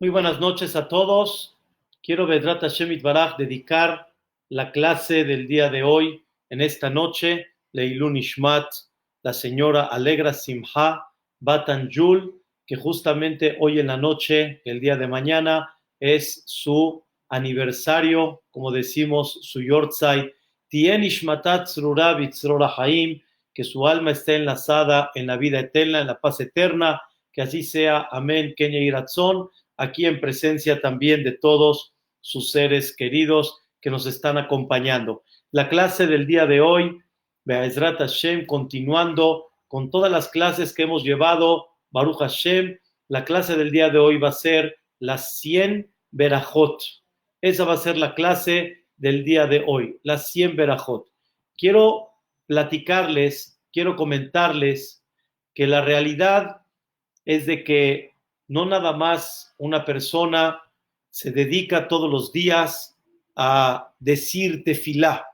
Muy buenas noches a todos. Quiero, Bedrat Hashem Yitbaraj, dedicar la clase del día de hoy, en esta noche, Leilun Ishmat, la señora Alegra Simha Batanjul, que justamente hoy en la noche, el día de mañana, es su aniversario, como decimos, su yortzeit. Tien Ishmatat Tzrura Bitzrora Haim, que su alma esté enlazada en la vida eterna, en la paz eterna, que así sea. Amén. Kenya Iratzon. Aquí en presencia también de todos sus seres queridos que nos están acompañando. La clase del día de hoy, Be'ezrat Hashem, continuando con todas las clases que hemos llevado, Baruch Hashem, la clase del día de hoy va a ser las 100 Berajot. Esa va a ser la clase del día de hoy, las 100 Berajot. Quiero platicarles, quiero comentarles que la realidad es de que no nada más una persona se dedica todos los días a decir tefilá,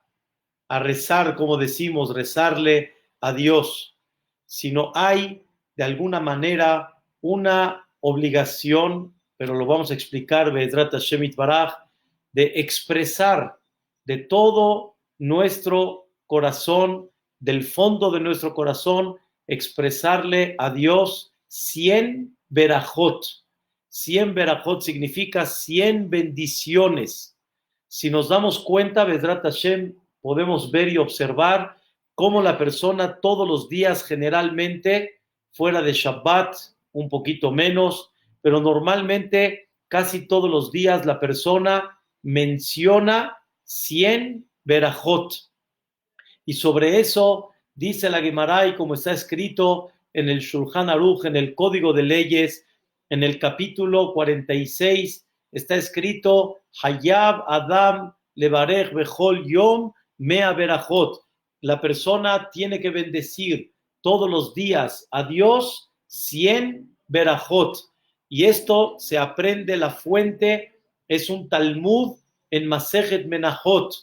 a rezar, como decimos, rezarle a Dios, sino hay de alguna manera una obligación, pero lo vamos a explicar, Be'ezrat Hashem Yitbaraj, de expresar de todo nuestro corazón, del fondo de nuestro corazón, expresarle a Dios 100 verajot. 100 verajot significa 100 bendiciones. Si nos damos cuenta, Be'ezrat Hashem, podemos ver y observar cómo la persona todos los días, generalmente, fuera de Shabbat, un poquito menos, pero normalmente casi todos los días la persona menciona 100 verajot. Y sobre eso dice la Gemara, y como está escrito en el Shulchan Aruch, en el Código de Leyes, en el capítulo 46, está escrito: Hayab Adam levarech bechol yom mea berajot. La persona tiene que bendecir todos los días a Dios 100 berajot. Y esto se aprende, la fuente es un Talmud en Masejet Menachot.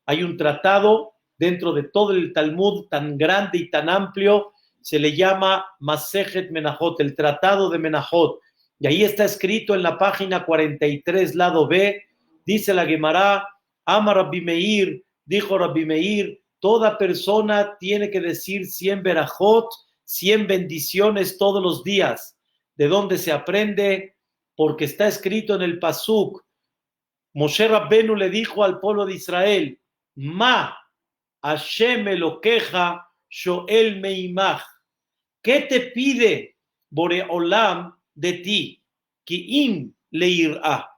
Hay un tratado dentro de todo el Talmud tan grande y tan amplio, se le llama Masejet Menachot, el tratado de Menachot. Y ahí está escrito en la página 43, lado B, dice la Gemara: Ama Rabbi Meir, dijo Rabbi Meir, toda persona tiene que decir 100 verajot, 100 bendiciones todos los días. ¿De dónde se aprende? Porque está escrito en el Pasuk. Moshe Rabbenu le dijo al pueblo de Israel: Ma Hashem Elokeja Shoel Meimach. ¿Qué te pide Boreolam de ti? Ki'im leir'a.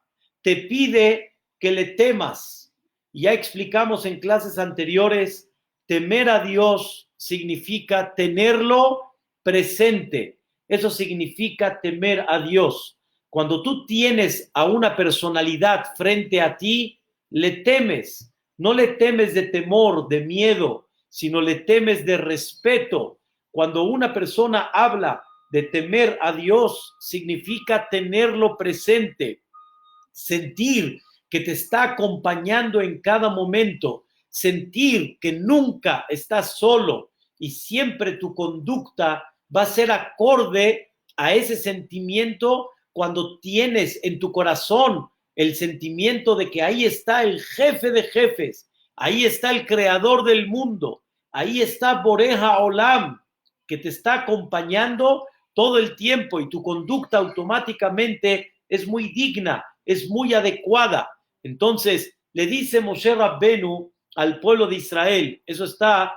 Te pide que le temas. Ya explicamos en clases anteriores, temer a Dios significa tenerlo presente. Eso significa temer a Dios. Cuando tú tienes a una personalidad frente a ti, le temes. No le temes de temor, de miedo, sino le temes de respeto. Cuando una persona habla de temer a Dios, significa tenerlo presente, sentir que te está acompañando en cada momento, sentir que nunca estás solo y siempre tu conducta va a ser acorde a ese sentimiento. Cuando tienes en tu corazón el sentimiento de que ahí está el jefe de jefes, ahí está el creador del mundo, ahí está Boreja Olam, que te está acompañando todo el tiempo, y tu conducta automáticamente es muy digna, es muy adecuada. Entonces le dice Moshe Rabbenu al pueblo de Israel, eso está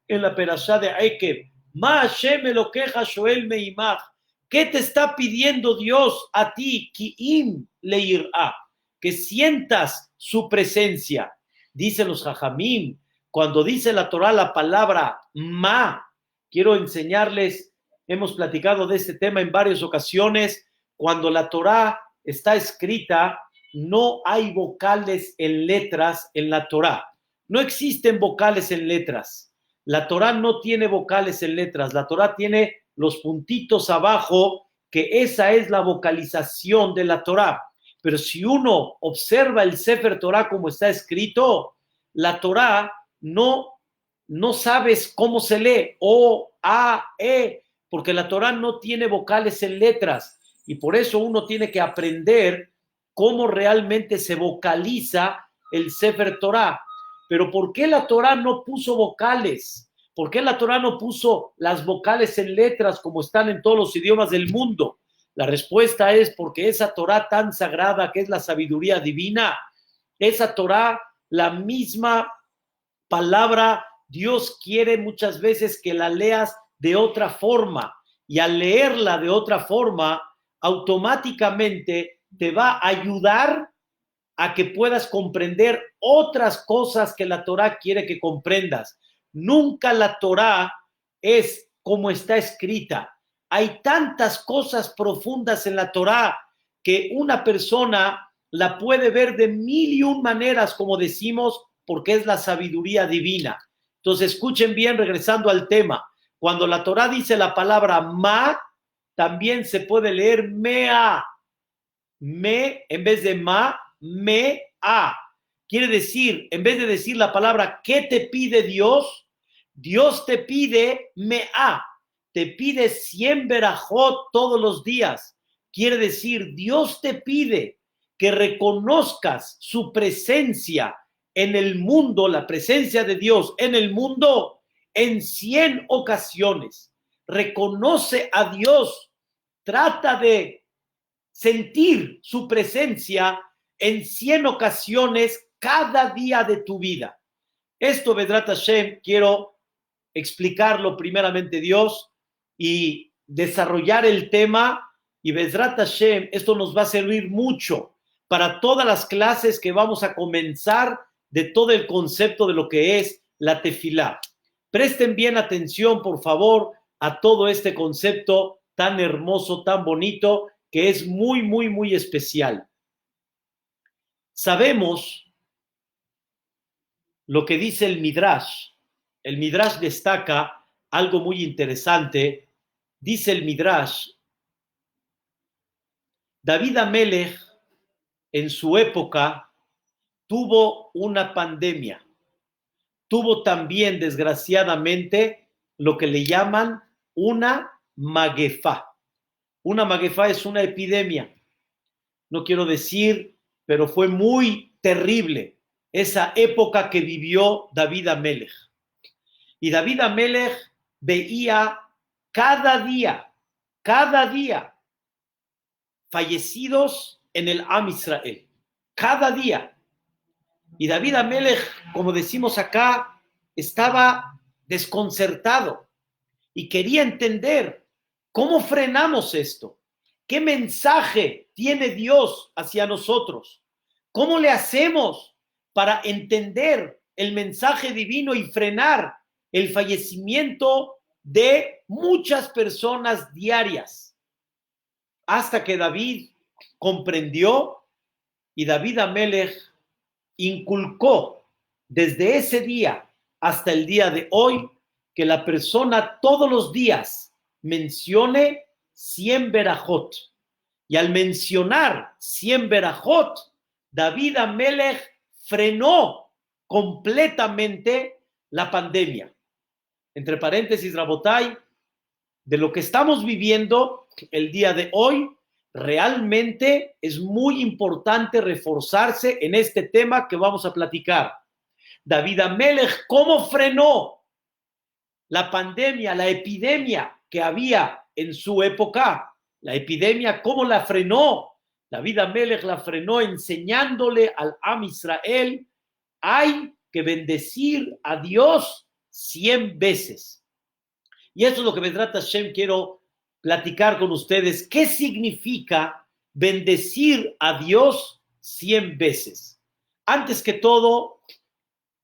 en la perashá de Ekeb: Ma Hashem Elokeja Shoel Meimach. ¿Qué te está pidiendo Dios a ti? Ki'im leir'a, que sientas su presencia. Dicen los Jajamim, cuando dice la Torah la palabra ma, quiero enseñarles, hemos platicado de este tema en varias ocasiones. Cuando la Torah está escrita, no hay vocales en letras en la Torah. No existen vocales en letras. La Torah no tiene vocales en letras. La Torah tiene los puntitos abajo, que esa es la vocalización de la Torah. Pero si uno observa el Sefer Torah como está escrito, la Torah no sabes cómo se lee, O, A, E, porque la Torah no tiene vocales en letras. Y por eso uno tiene que aprender cómo realmente se vocaliza el Sefer Torah. Pero ¿por qué la Torah no puso vocales? ¿Por qué la Torah no puso las vocales en letras como están en todos los idiomas del mundo? La respuesta es porque esa Torah tan sagrada que es la sabiduría divina, esa Torah, la misma palabra, Dios quiere muchas veces que la leas de otra forma. Y al leerla de otra forma, automáticamente te va a ayudar a que puedas comprender otras cosas que la Torah quiere que comprendas. Nunca la Torah es como está escrita. Hay tantas cosas profundas en la Torah que una persona la puede ver de mil y un maneras, como decimos, porque es la sabiduría divina. Entonces, escuchen bien, regresando al tema. Cuando la Torah dice la palabra ma, también se puede leer mea. Me, en vez de ma, me, a. Quiere decir, en vez de decir la palabra ¿qué te pide Dios? Dios te pide me, a. Te pide 100 verajot todos los días. Quiere decir, Dios te pide que reconozcas su presencia en el mundo, la presencia de Dios en el mundo en 100 ocasiones. Reconoce a Dios, trata de sentir su presencia en 100 ocasiones cada día de tu vida. Esto, Bedrat Hashem, quiero explicarlo primeramente Dios y desarrollar el tema, y Bedrat Hashem, esto nos va a servir mucho para todas las clases que vamos a comenzar de todo el concepto de lo que es la tefilá. Presten bien atención, por favor, a todo este concepto tan hermoso, tan bonito, que es muy, muy, muy especial. Sabemos lo que dice el Midrash. El Midrash destaca algo muy interesante. Dice el Midrash, David Amelech en su época tuvo una pandemia. Tuvo también, desgraciadamente, lo que le llaman una maguefá. Una maguefá es una epidemia. No quiero decir, pero fue muy terrible esa época que vivió David Amelech. Y David Amelech veía cada día, fallecidos en el Am Israel. Cada día. Y David Amelech, como decimos acá, estaba desconcertado y quería entender cómo frenamos esto. ¿Qué mensaje tiene Dios hacia nosotros? ¿Cómo le hacemos para entender el mensaje divino y frenar el fallecimiento de muchas personas diarias? Hasta que David comprendió y David Amelech inculcó desde ese día hasta el día de hoy que la persona todos los días mencione 100 verajot. Y al mencionar 100 verajot, David Amelech frenó completamente la pandemia. Entre paréntesis, Rabotai, de lo que estamos viviendo el día de hoy, realmente es muy importante reforzarse en este tema que vamos a platicar. David Amelech, ¿cómo frenó la pandemia, la epidemia que había en su época? La epidemia, ¿cómo la frenó? David Amelech la frenó enseñándole al Am Israel, hay que bendecir a Dios 100 veces. Y eso es lo que Bedrat Hashem quiero platicar con ustedes. ¿Qué significa bendecir a Dios 100 veces? Antes que todo,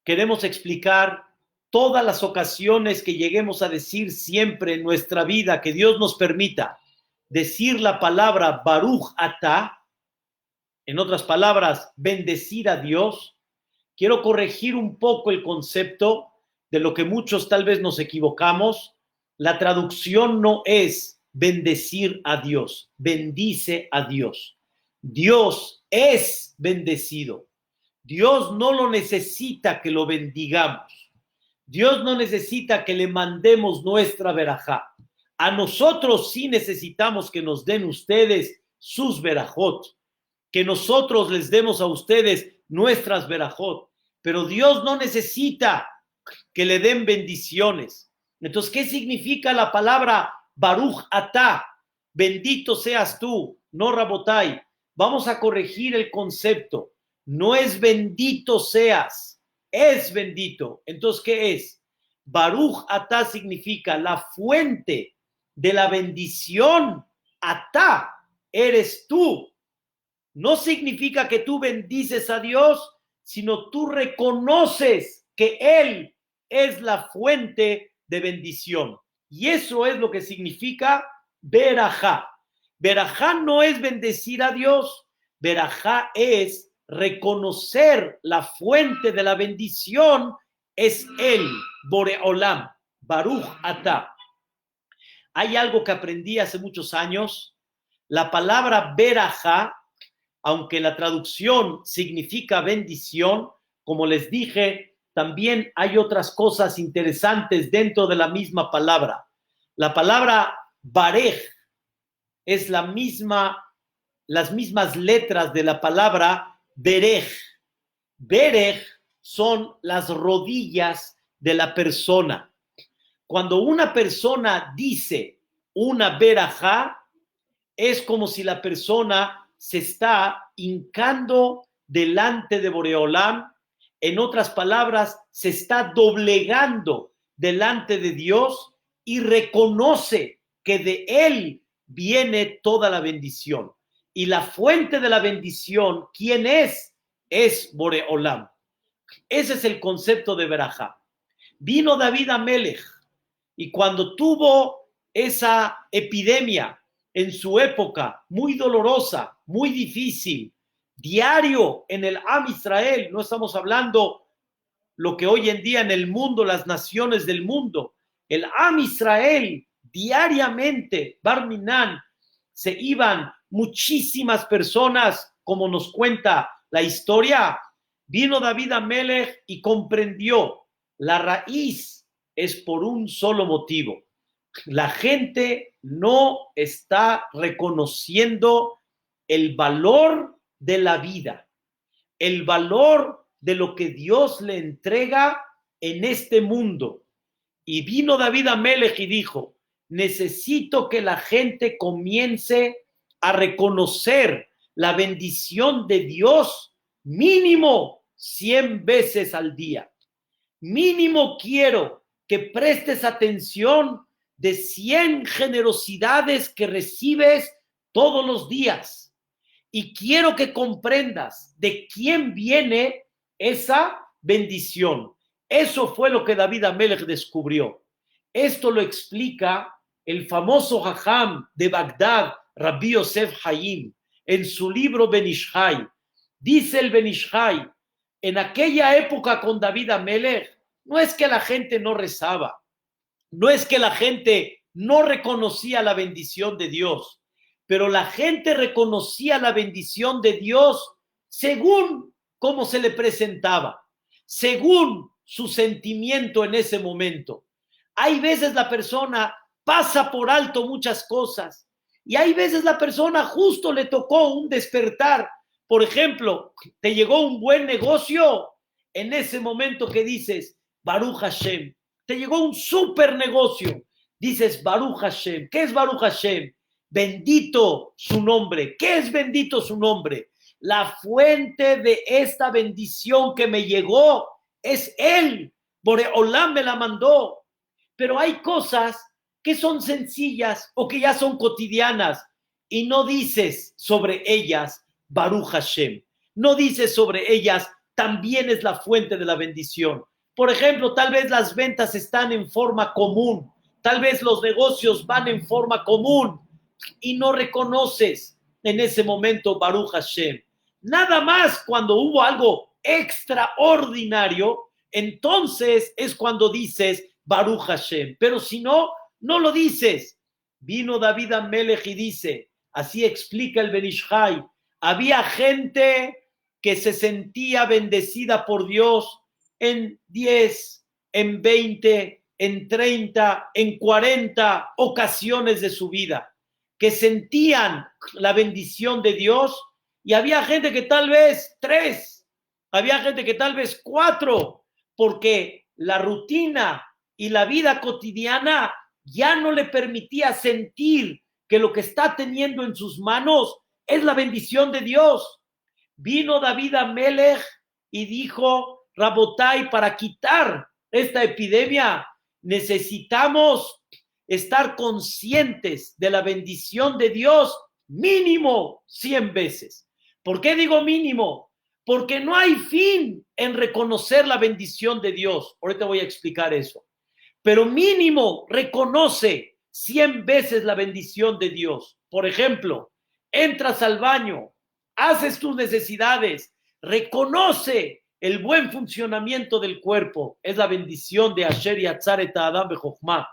queremos explicar todas las ocasiones que lleguemos a decir siempre en nuestra vida, que Dios nos permita decir la palabra Baruch Atah, en otras palabras, bendecir a Dios. Quiero corregir un poco el concepto de lo que muchos tal vez nos equivocamos. La traducción no es bendecir a Dios, bendice a Dios. Dios es bendecido. Dios no lo necesita que lo bendigamos. Dios no necesita que le mandemos nuestra verajá. A nosotros sí necesitamos que nos den ustedes sus verajot, que nosotros les demos a ustedes nuestras verajot, pero Dios no necesita que le den bendiciones. Entonces, ¿qué significa la palabra Baruch Atá? Bendito seas tú, no Rabotai. Vamos a corregir el concepto. No es bendito seas, es bendito. Entonces, ¿qué es? Baruch Atá significa la fuente de la bendición. Atá, eres tú. No significa que tú bendices a Dios, sino tú reconoces que Él es la fuente de bendición. Y eso es lo que significa verajá. Verajá no es bendecir a Dios, verajá es reconocer la fuente de la bendición, es Él, Boreolam, Baruch Atá. Hay algo que aprendí hace muchos años, la palabra verajá, aunque la traducción significa bendición, como les dije, también hay otras cosas interesantes dentro de la misma palabra. La palabra barej es las mismas letras de la palabra berej. Berej son las rodillas de la persona. Cuando una persona dice una verajá, es como si la persona se está hincando delante de Boreolam. En otras palabras, se está doblegando delante de Dios y reconoce que de Él viene toda la bendición. Y la fuente de la bendición, ¿quién es? Es Boreolam. Ese es el concepto de verajá. Vino David Amelech y cuando tuvo esa epidemia en su época, muy dolorosa, muy difícil, diario en el Am Israel, no estamos hablando lo que hoy en día en el mundo, las naciones del mundo, el Am Israel, diariamente, Barminan, se iban muchísimas personas, como nos cuenta la historia. Vino David Amelech y comprendió, la raíz es por un solo motivo. La gente no está reconociendo el valor de la vida, el valor de lo que Dios le entrega en este mundo. Y vino David Amelech y dijo, necesito que la gente comience a reconocer la bendición de Dios mínimo 100 veces al día. Mínimo quiero que prestes atención de 100 generosidades que recibes todos los días. Y quiero que comprendas de quién viene esa bendición. Eso fue lo que David Amelech descubrió. Esto lo explica el famoso Jajam de Bagdad, Rabbi Yosef Hayim, en su libro Ben Ish Hai. Dice el Ben Ish Hai, en aquella época con David Amelech, no es que la gente no rezaba, no es que la gente no reconocía la bendición de Dios, pero la gente reconocía la bendición de Dios según cómo se le presentaba, según su sentimiento en ese momento. Hay veces la persona pasa por alto muchas cosas y hay veces la persona justo le tocó un despertar. Por ejemplo, te llegó un buen negocio en ese momento que dices, Baruch Hashem. Te llegó un super negocio. Dices Baruch Hashem. ¿Qué es Baruch Hashem? Bendito su nombre. ¿Qué es bendito su nombre? La fuente de esta bendición que me llegó es Él. Boreolam me la mandó. Pero hay cosas que son sencillas o que ya son cotidianas y no dices sobre ellas Baruch Hashem. No dices sobre ellas también es la fuente de la bendición. Por ejemplo, tal vez las ventas están en forma común, tal vez los negocios van en forma común y no reconoces en ese momento Baruch Hashem. Nada más cuando hubo algo extraordinario, entonces es cuando dices Baruch Hashem. Pero si no, no lo dices. Vino David Amelech y dice, así explica el Ben Ish Hai, había gente que se sentía bendecida por Dios en 10, en 20, en 30, en 40 ocasiones de su vida, que sentían la bendición de Dios, y había gente que tal vez 3, había gente que tal vez 4, porque la rutina y la vida cotidiana ya no le permitía sentir que lo que está teniendo en sus manos es la bendición de Dios. Vino David Amelech y dijo: Rabotai, para quitar esta epidemia necesitamos estar conscientes de la bendición de Dios mínimo 100 veces. ¿Por qué digo mínimo? Porque no hay fin en reconocer la bendición de Dios. Ahorita voy a explicar eso. Pero mínimo reconoce 100 veces la bendición de Dios. Por ejemplo, entras al baño, haces tus necesidades, reconoce el buen funcionamiento del cuerpo. Es la bendición de Asher Yatzar et Adam bejochma.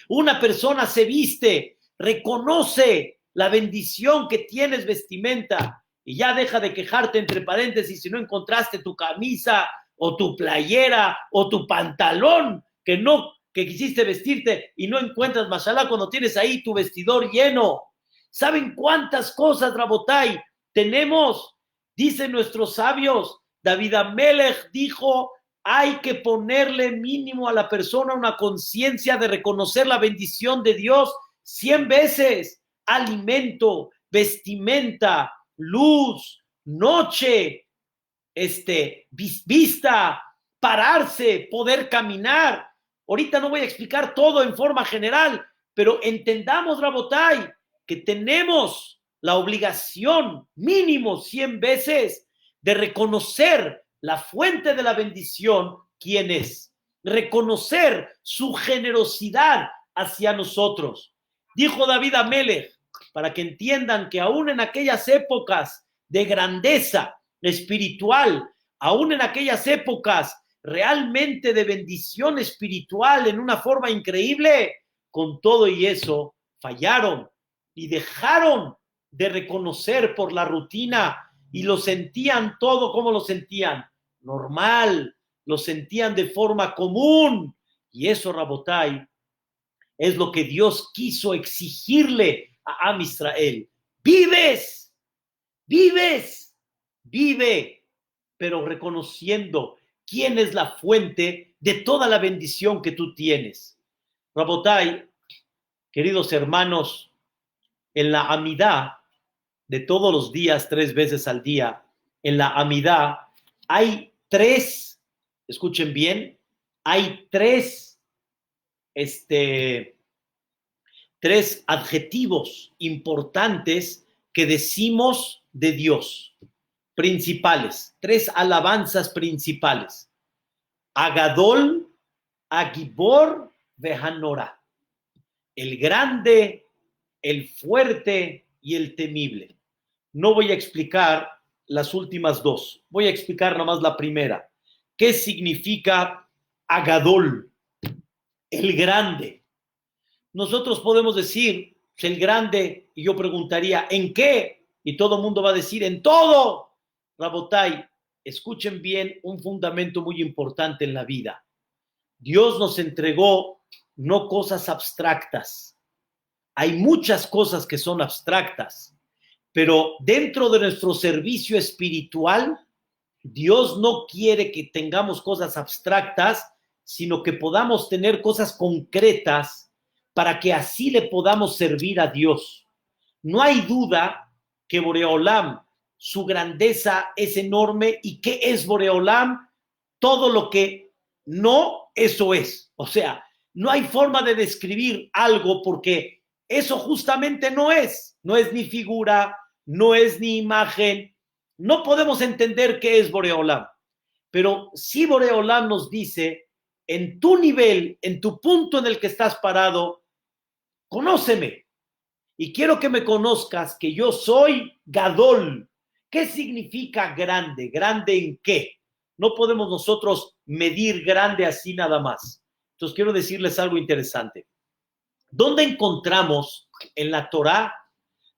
Una persona se viste, reconoce la bendición que tienes vestimenta y ya deja de quejarte, entre paréntesis, si no encontraste tu camisa o tu playera o tu pantalón que quisiste vestirte y no encuentras, mashallah, cuando tienes ahí tu vestidor lleno. ¿Saben cuántas cosas, Rabotai, tenemos? Dicen nuestros sabios. David Amelech dijo: hay que ponerle mínimo a la persona una conciencia de reconocer la bendición de Dios 100 veces. Alimento, vestimenta, luz, noche, vista, pararse, poder caminar. Ahorita no voy a explicar todo en forma general, pero entendamos, Rabotai, que tenemos la obligación mínimo 100 veces de reconocer la fuente de la bendición, ¿quién es? Reconocer su generosidad hacia nosotros. Dijo David Amelech, para que entiendan que aún en aquellas épocas de grandeza espiritual, aún en aquellas épocas realmente de bendición espiritual en una forma increíble, con todo y eso fallaron y dejaron de reconocer por la rutina y lo sentían todo. ¿Cómo lo sentían? Normal, lo sentían de forma común. Y eso, Rabotai, es lo que Dios quiso exigirle a Am Israel. Vives, vive, pero reconociendo quién es la fuente de toda la bendición que tú tienes. Rabotai, queridos hermanos, en la amidá de todos los días, 3 veces al día, en la amidá hay 3, escuchen bien, hay 3 adjetivos importantes que decimos de Dios, principales, 3 alabanzas principales: Agadol, Agibor, Vehanora, el grande, el fuerte y el temible. No voy a explicar las últimas 2, voy a explicar nomás la primera. ¿Qué significa Agadol? El grande. Nosotros podemos decir el grande, y yo preguntaría, ¿en qué? Y todo el mundo va a decir, en todo. Rabotai, escuchen bien un fundamento muy importante en la vida. Dios nos entregó no cosas abstractas. Hay muchas cosas que son abstractas, pero dentro de nuestro servicio espiritual, Dios no quiere que tengamos cosas abstractas, sino que podamos tener cosas concretas para que así le podamos servir a Dios. No hay duda que Boreolam, su grandeza es enorme. ¿Y qué es Boreolam? Todo lo que no, eso es. O sea, no hay forma de describir algo porque eso justamente no es ni figura, no es ni imagen. No podemos entender qué es Boreolam, pero sí Boreolam nos dice, en tu nivel, en tu punto en el que estás parado, conóceme. Y quiero que me conozcas que yo soy Gadol. ¿Qué significa grande? ¿Grande en qué? No podemos nosotros medir grande así nada más. Entonces quiero decirles algo interesante. ¿Dónde encontramos en la Torá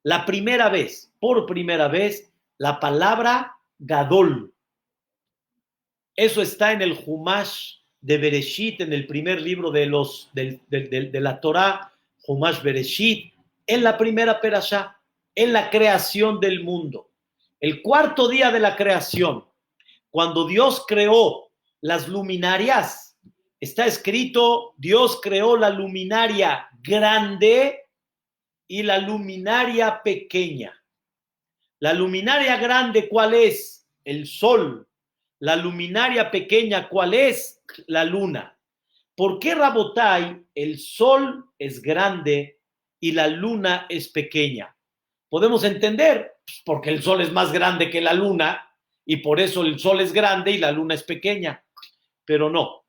la primera vez, por primera vez, la palabra Gadol? Eso está en el Humash de Bereshit, en el primer libro de la Torá, Humash Bereshit, en la primera perashá, en la creación del mundo. El cuarto día de la creación, cuando Dios creó las luminarias, está escrito, Dios creó la luminaria grande y la luminaria pequeña. La luminaria grande, ¿cuál es? El sol. La luminaria pequeña, ¿cuál es? La luna. ¿Por qué, Rabotai, el sol es grande y la luna es pequeña? Podemos entender, porque el sol es más grande que la luna y por eso el sol es grande y la luna es pequeña. Pero no,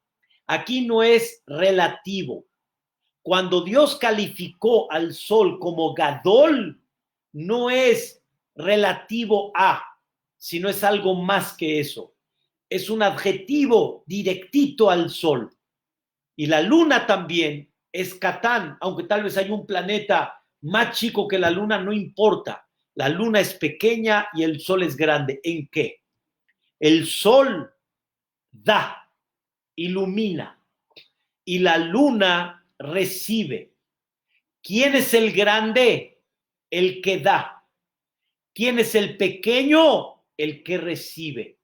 aquí no es relativo. Cuando Dios calificó al sol como Gadol, no es relativo a, sino es algo más que eso. Es un adjetivo directito al sol. Y la luna también es Catán, aunque tal vez haya un planeta más chico que la luna, no importa. La luna es pequeña y el sol es grande. ¿En qué? El sol da, ilumina, y la luna recibe. ¿Quién es el grande? El que da. ¿Quién es el pequeño? El que recibe.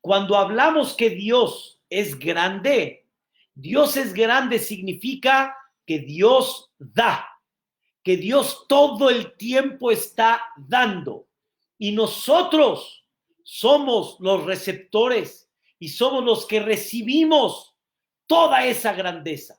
Cuando hablamos que Dios es grande significa que Dios da, que Dios todo el tiempo está dando. Y nosotros somos los receptores y somos los que recibimos toda esa grandeza,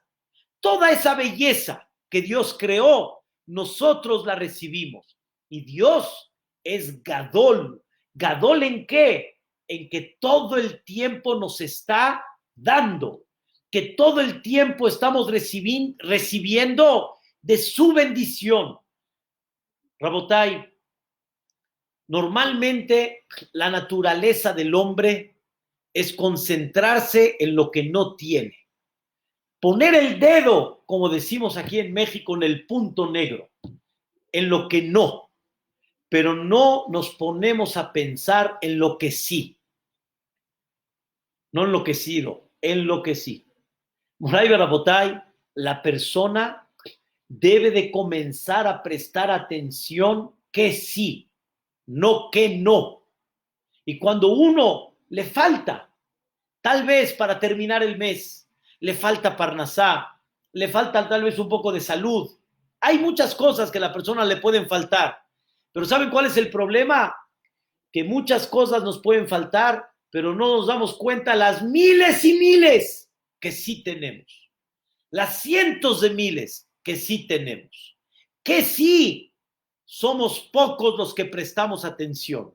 toda esa belleza que Dios creó, nosotros la recibimos. Y Dios es Gadol. ¿Gadol en qué? En que todo el tiempo nos está dando, que todo el tiempo estamos recibiendo de su bendición. Rabotai, normalmente la naturaleza del hombre es concentrarse en lo que no tiene. Poner el dedo, como decimos aquí en México, en el punto negro, en lo que no, pero no nos ponemos a pensar en lo que sí. No enloquecido, en lo que sí. Moray Barabotay, la persona debe de comenzar a prestar atención que sí, no que no. Y cuando uno le falta, tal vez para terminar el mes, le falta parnasá, le falta tal vez un poco de salud. Hay muchas cosas que a la persona le pueden faltar. Pero ¿saben cuál es el problema? Que muchas cosas nos pueden faltar, pero no nos damos cuenta las miles y miles que sí tenemos. Las cientos de miles que sí tenemos. Que sí somos pocos los que prestamos atención.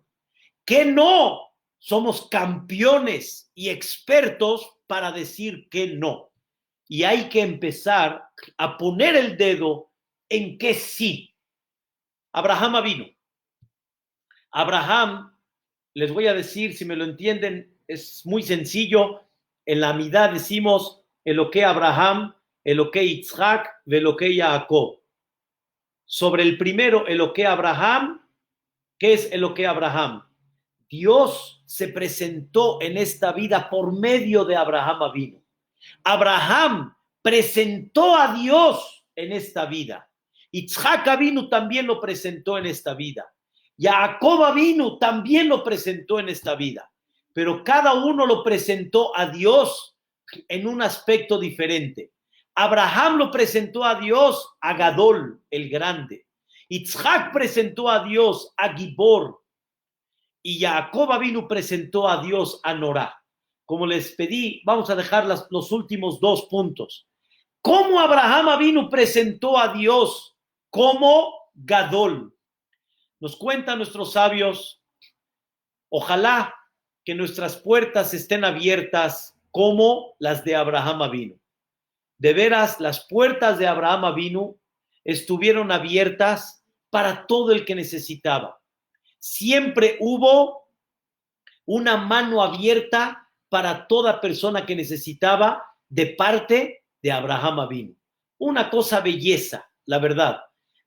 Que no somos campeones y expertos para decir que no. Y hay que empezar a poner el dedo en que sí. Abraham vino. Abraham, les voy a decir, si me lo entienden, es muy sencillo. En la Amidá decimos Eloqué Abraham, Eloqué Yitzhak, Eloqué Jacob. Sobre el primero, Eloqué Abraham, ¿qué es Eloqué Abraham? Dios se presentó en esta vida por medio de Abraham Avinu. Abraham presentó a Dios en esta vida. Yitzhak Avinu también lo presentó en esta vida. Jacob Avinu también lo presentó en esta vida. Pero cada uno lo presentó a Dios en un aspecto diferente. Abraham lo presentó a Dios a Gadol, el grande. Yitzhak presentó a Dios a Gibor. Y Jacob Avinu presentó a Dios a Norá. Como les pedí, vamos a dejar los últimos 2 puntos. ¿Cómo Abraham Avinu presentó a Dios como Gadol? Nos cuentan nuestros sabios, ojalá que nuestras puertas estén abiertas como las de Abraham Avinu. De veras, las puertas de Abraham Avinu estuvieron abiertas para todo el que necesitaba. Siempre hubo una mano abierta para toda persona que necesitaba de parte de Abraham Avinu. Una cosa belleza, la verdad.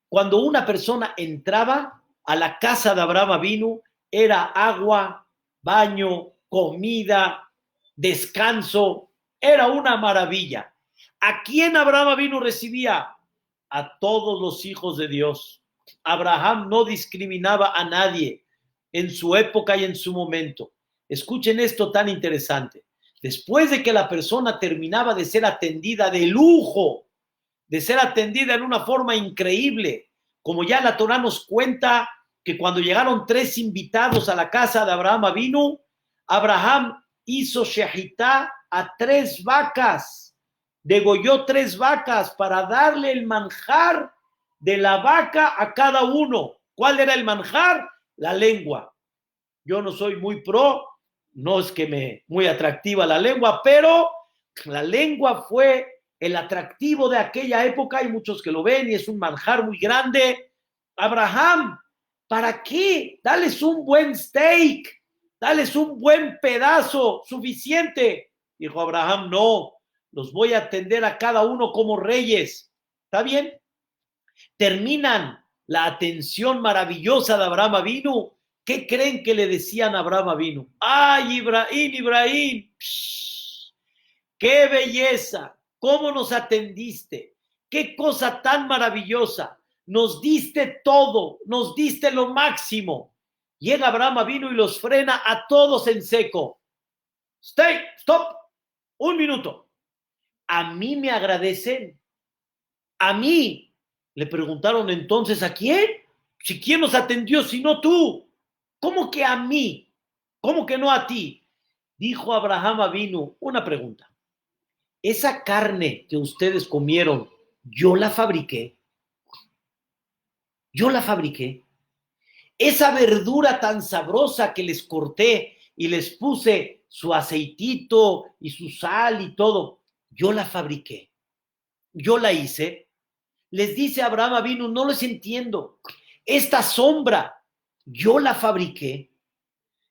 Cuando una persona entraba a la casa de Abraham Avinu, era agua, baño, comida, descanso. Era una maravilla. ¿A quién Abraham vino recibía? A todos los hijos de Dios. Abraham no discriminaba a nadie en su época y en su momento. Escuchen esto tan interesante. Después de que la persona terminaba de ser atendida de lujo, de ser atendida en una forma increíble, como ya la Torá nos cuenta que cuando llegaron 3 invitados a la casa de Abraham Avinu, Abraham hizo shehitá a 3 vacas, degolló 3 vacas para darle el manjar de la vaca a cada uno. ¿Cuál era el manjar? La lengua. Yo no soy muy pro, no es que me muy atractiva la lengua, pero la lengua fue el atractivo de aquella época. Hay muchos que lo ven y es un manjar muy grande. Abraham, ¿para qué? Dales un buen steak, dales un buen pedazo, suficiente. Dijo Abraham, no, los voy a atender a cada uno como reyes. ¿Está bien? Terminan la atención maravillosa de Abraham Avinu. ¿Qué creen que le decían a Abraham Avinu? ¡Ay, Ibrahim, Ibrahim! ¡Psh! ¡Qué belleza! ¿Cómo nos atendiste? ¡Qué cosa tan maravillosa! Nos diste todo, nos diste lo máximo. Llega Abraham Avinu y los frena a todos en seco. Stop, 1 minuto. ¿A mí me agradecen? ¿A mí? Le preguntaron entonces, ¿a quién? Si quién nos atendió, si no tú. ¿Cómo que a mí? ¿Cómo que no a ti? Dijo Abraham Avinu, una pregunta. ¿Esa carne que ustedes comieron, yo la fabriqué? Yo la fabriqué. Esa verdura tan sabrosa que les corté y les puse su aceitito y su sal y todo, yo la fabriqué. Yo la hice. Les dice Abraham Avinu, no les entiendo. Esta sombra, yo la fabriqué.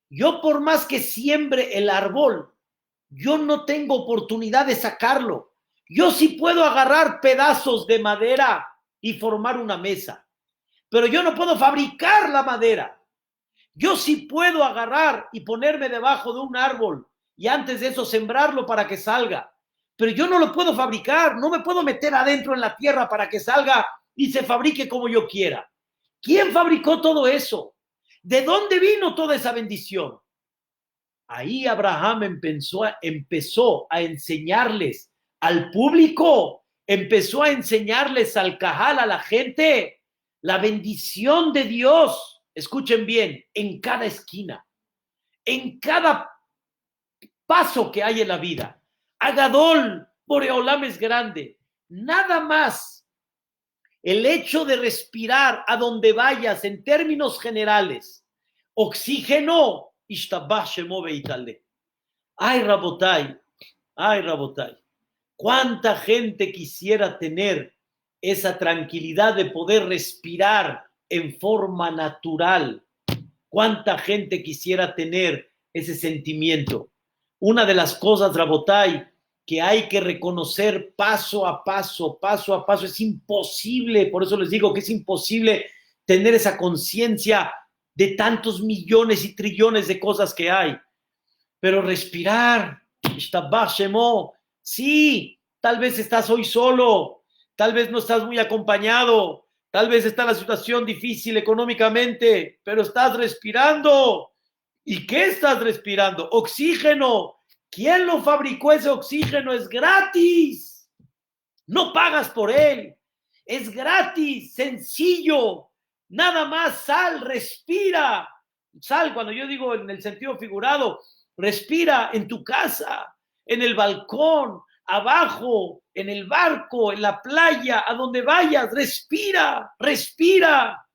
Yo por más que siembre el árbol, yo no tengo oportunidad de sacarlo. Yo sí puedo agarrar pedazos de madera y formar una mesa, pero yo no puedo fabricar la madera. Yo sí puedo agarrar y ponerme debajo de un árbol y antes de eso sembrarlo para que salga, pero yo no lo puedo fabricar, no me puedo meter adentro en la tierra para que salga y se fabrique como yo quiera. ¿Quién fabricó todo eso? ¿De dónde vino toda esa bendición? Ahí Abraham empezó a enseñarles al público, empezó a enseñarles al cajal, a la gente, la bendición de Dios. Escuchen bien, en cada esquina, en cada paso que hay en la vida. Agadol, Boreolam es grande. Nada más el hecho de respirar a donde vayas en términos generales, oxígeno, ay, Rabotai, cuánta gente quisiera tener esa tranquilidad de poder respirar en forma natural. Cuánta gente quisiera tener ese sentimiento. Una de las cosas, Rabotai, que hay que reconocer paso a paso, es imposible, por eso les digo que es imposible tener esa conciencia de tantos millones y trillones de cosas que hay. Pero respirar, sí, tal vez estás hoy solo, tal vez no estás muy acompañado, tal vez está la situación difícil económicamente, pero estás respirando. ¿Y qué estás respirando? Oxígeno. ¿Quién lo fabricó ese oxígeno? Es gratis. No pagas por él. Es gratis, sencillo. Nada más sal, respira. Sal, cuando yo digo en el sentido figurado, respira en tu casa, en el balcón, abajo, en el barco, en la playa, a donde vayas, respira, respira.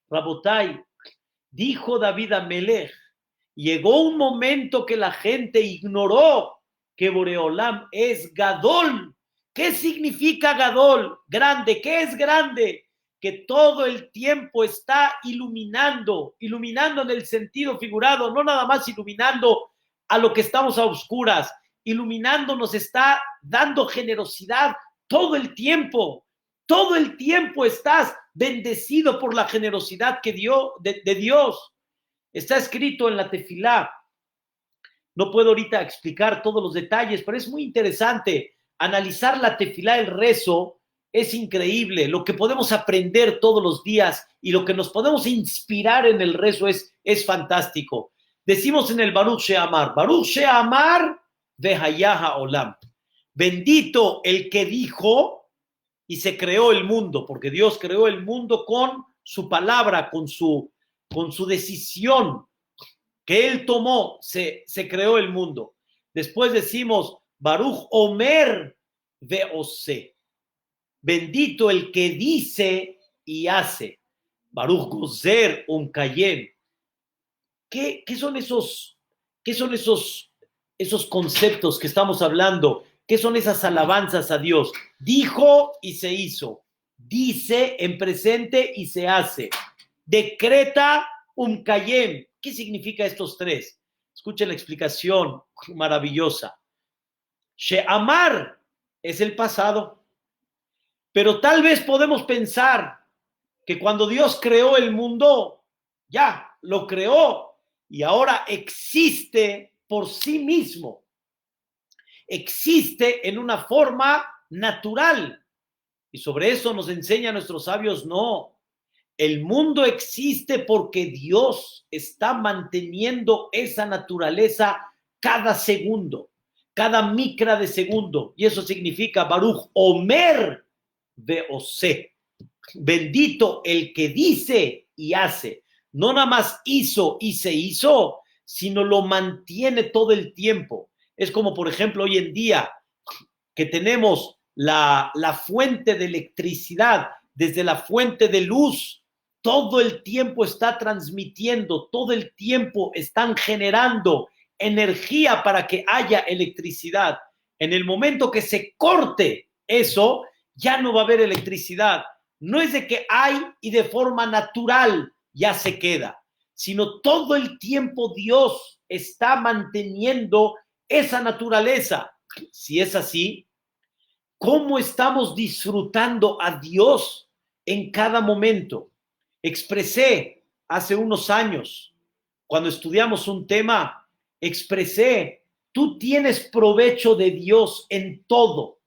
Rabotai, dijo David Amelech, llegó un momento que la gente ignoró que Boreolam es Gadol. ¿Qué significa Gadol? Grande. ¿Qué es grande? Que todo el tiempo está iluminando en el sentido figurado, no nada más iluminando a lo que estamos a oscuras, iluminando nos está dando generosidad todo el tiempo estás bendecido por la generosidad que dio de Dios. Está escrito en la Tefilá No puedo ahorita explicar todos los detalles, pero es muy interesante. Analizar la tefilá, el rezo, es increíble. Lo que podemos aprender todos los días y lo que nos podemos inspirar en el rezo es fantástico. Decimos en el Baruch She'amar vehayaha olam. Bendito el que dijo y se creó el mundo, porque Dios creó el mundo con su palabra, con su decisión que él tomó, se creó el mundo. Después decimos, Baruch Omer Veose. Bendito el que dice y hace. Baruch Gozer Unkayem. ¿Qué son esos conceptos que estamos hablando? ¿Qué son esas alabanzas a Dios? Dijo y se hizo. Dice en presente y se hace. Decreta Unkayem. ¿Qué significa estos tres? Escuchen la explicación maravillosa. She'amar es el pasado, pero tal vez podemos pensar que cuando Dios creó el mundo, ya lo creó y ahora existe por sí mismo. Existe en una forma natural. Y sobre eso nos enseñan nuestros sabios, no. El mundo existe porque Dios está manteniendo esa naturaleza cada segundo, cada micra de segundo. Y eso significa Baruch Omer Veose. Bendito el que dice y hace. No nada más hizo y se hizo, sino lo mantiene todo el tiempo. Es como, por ejemplo, hoy en día que tenemos la fuente de electricidad, desde la fuente de luz, todo el tiempo está transmitiendo, todo el tiempo están generando energía para que haya electricidad. En el momento que se corte eso, ya no va a haber electricidad. No es de que hay y de forma natural ya se queda, sino todo el tiempo Dios está manteniendo esa naturaleza. Si es así, ¿cómo estamos disfrutando a Dios en cada momento? Expresé hace unos años, cuando estudiamos un tema, expresé, tú tienes provecho de Dios en todo.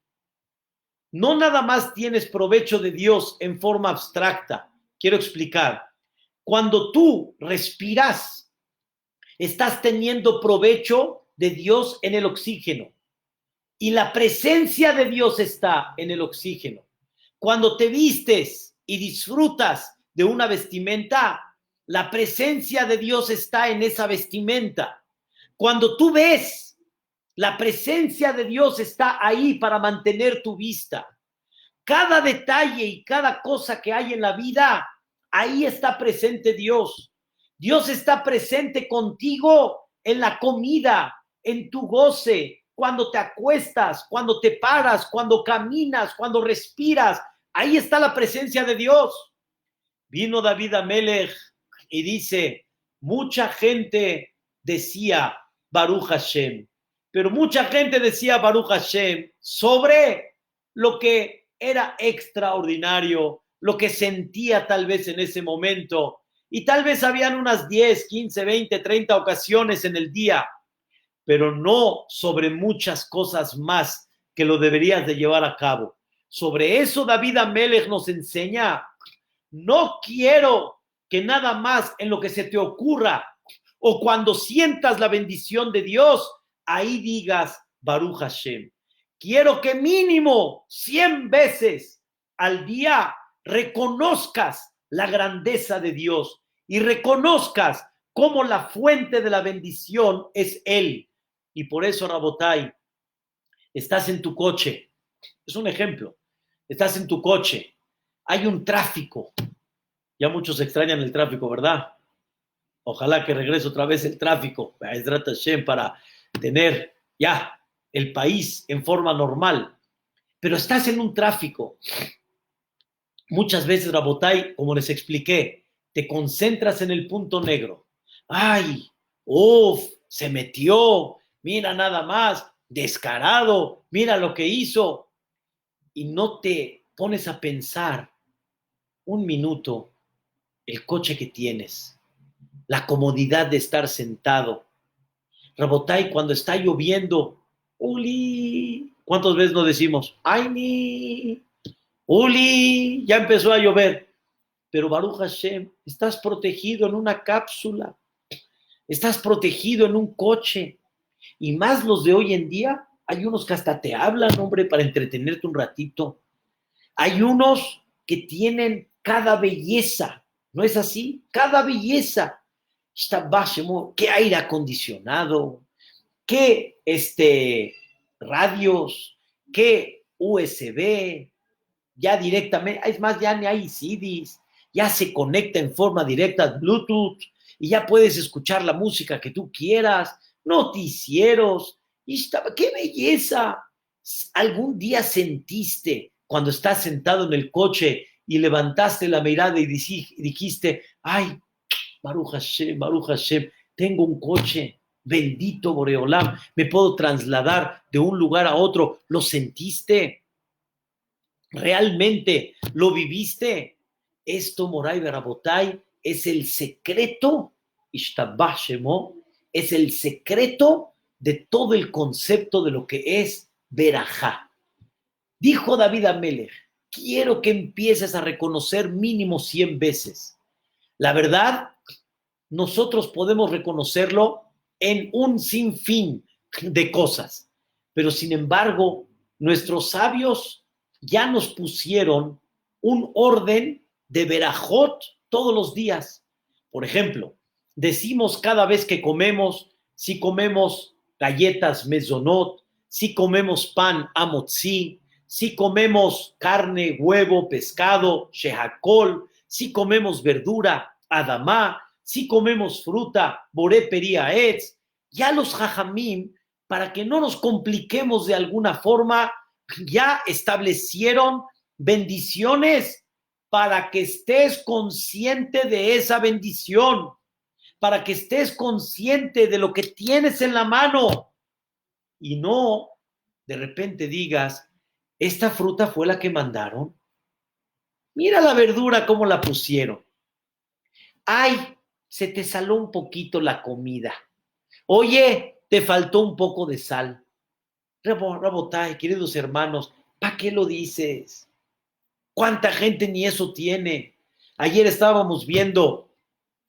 No nada más tienes provecho de Dios en forma abstracta. Quiero explicar. Cuando tú respiras, estás teniendo provecho de Dios en el oxígeno. Y la presencia de Dios está en el oxígeno. Cuando te vistes y disfrutas de una vestimenta, la presencia de Dios está en esa vestimenta. Cuando tú ves, la presencia de Dios está ahí para mantener tu vista. Cada detalle y cada cosa que hay en la vida, ahí está presente Dios. Dios está presente contigo en la comida, en tu goce, cuando te acuestas, cuando te paras, cuando caminas, cuando respiras. Ahí está la presencia de Dios. Vino David Amelech y dice, mucha gente decía Baruch Hashem, pero mucha gente decía Baruch Hashem sobre lo que era extraordinario, lo que sentía tal vez en ese momento. Y tal vez habían unas 10, 15, 20, 30 ocasiones en el día, pero no sobre muchas cosas más que lo deberías de llevar a cabo. Sobre eso David Amelech nos enseña, no quiero que nada más en lo que se te ocurra o cuando sientas la bendición de Dios, ahí digas Baruch Hashem. Quiero que mínimo 100 veces al día reconozcas la grandeza de Dios y reconozcas cómo la fuente de la bendición es Él. Y por eso, Rabotai, estás en tu coche. Es un ejemplo. Estás en tu coche. Hay un tráfico. Ya muchos extrañan el tráfico, ¿verdad? Ojalá que regrese otra vez el tráfico para tener ya el país en forma normal. Pero estás en un tráfico. Muchas veces, Rabotai, como les expliqué, te concentras en el punto negro. ¡Ay! ¡Uf! Se metió. Mira nada más. Descarado. Mira lo que hizo. Y no te pones a pensar un minuto el coche que tienes, la comodidad de estar sentado, Rabotay, cuando está lloviendo, Uli, ¿cuántas veces nos decimos? Ay, ni, Uli, ya empezó a llover. Pero Baruch Hashem, estás protegido en una cápsula, estás protegido en un coche. Y más los de hoy en día, hay unos que hasta te hablan, hombre, para entretenerte un ratito. Hay unos que tienen cada belleza, ¿no es así? Cada belleza. Qué aire acondicionado, qué radios, qué USB, ya directamente, es más, ya ni hay CDs, ya se conecta en forma directa a Bluetooth y ya puedes escuchar la música que tú quieras, noticieros, ¡qué belleza! ¿Algún día sentiste cuando estás sentado en el coche y levantaste la mirada y dijiste, ay, Baruch Hashem, tengo un coche, bendito Boreolam, me puedo trasladar de un lugar a otro? ¿Lo sentiste? ¿Realmente lo viviste? Esto, Moray Barabotay, es el secreto, Ishtabah Shemo, es el secreto de todo el concepto de lo que es Berajá. Dijo David Amelech, quiero que empieces a reconocer mínimo 100 veces. La verdad, nosotros podemos reconocerlo en un sinfín de cosas, pero sin embargo, nuestros sabios ya nos pusieron un orden de verajot todos los días. Por ejemplo, decimos cada vez que comemos, si comemos galletas mezonot, si comemos pan amotzi, si comemos carne, huevo, pescado, shehakol, si comemos verdura, adamá, si comemos fruta, boré pería etz. Ya los jajamim, para que no nos compliquemos de alguna forma, ya establecieron bendiciones para que estés consciente de esa bendición, para que estés consciente de lo que tienes en la mano y no de repente digas, esta fruta fue la que mandaron. Mira la verdura cómo la pusieron. Ay, se te saló un poquito la comida. Oye, te faltó un poco de sal. Rabotay, queridos hermanos, ¿para qué lo dices? ¿Cuánta gente ni eso tiene? Ayer estábamos viendo,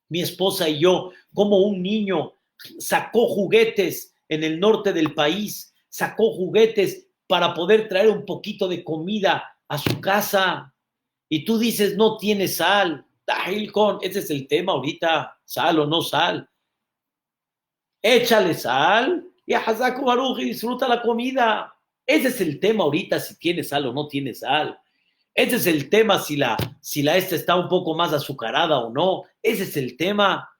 mi esposa y yo, cómo un niño sacó juguetes en el norte del país, sacó juguetes para poder traer un poquito de comida a su casa. Y tú dices, no tiene sal. Ese es el tema ahorita, sal o no sal. Échale sal y a Hazaku Baruch y disfruta la comida. Ese es el tema ahorita, si tiene sal o no tiene sal. Ese es el tema, si la esta está un poco más azucarada o no. Ese es el tema.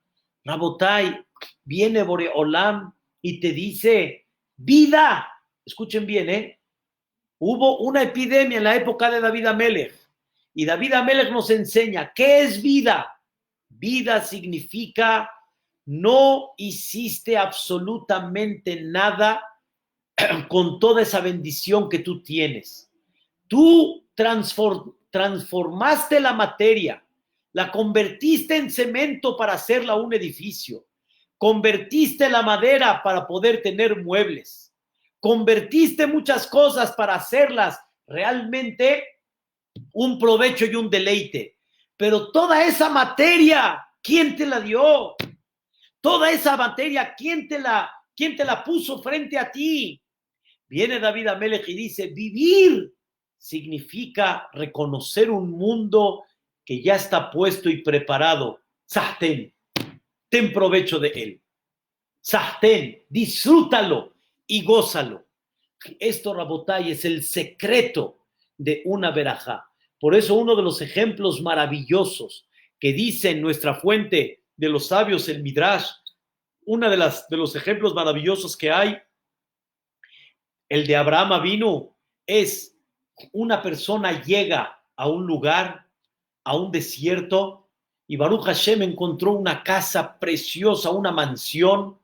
Rabotai, viene Boreolam y te dice, vida. Escuchen bien, ¿eh? Hubo una epidemia en la época de David Amelech. Y David Amelech nos enseña, ¿qué es vida? Vida significa no hiciste absolutamente nada con toda esa bendición que tú tienes. Tú transformaste la materia, la convertiste en cemento para hacerla un edificio, convertiste la madera para poder tener muebles, convertiste muchas cosas para hacerlas realmente un provecho y un deleite. Pero toda esa materia, ¿quién te la dio? Toda esa materia, ¿quién te la puso frente a ti? Viene David Amelech y dice, vivir significa reconocer un mundo que ya está puesto y preparado. Sahten, ten provecho de él. Sahten, disfrútalo y gózalo. Esto, Rabotay, es el secreto de una verajá. Por eso uno de los ejemplos maravillosos que dice en nuestra fuente de los sabios, el Midrash, uno de los ejemplos maravillosos que hay, el de Abraham Avinu, es una persona llega a un lugar, a un desierto, y Baruch Hashem encontró una casa preciosa, una mansión,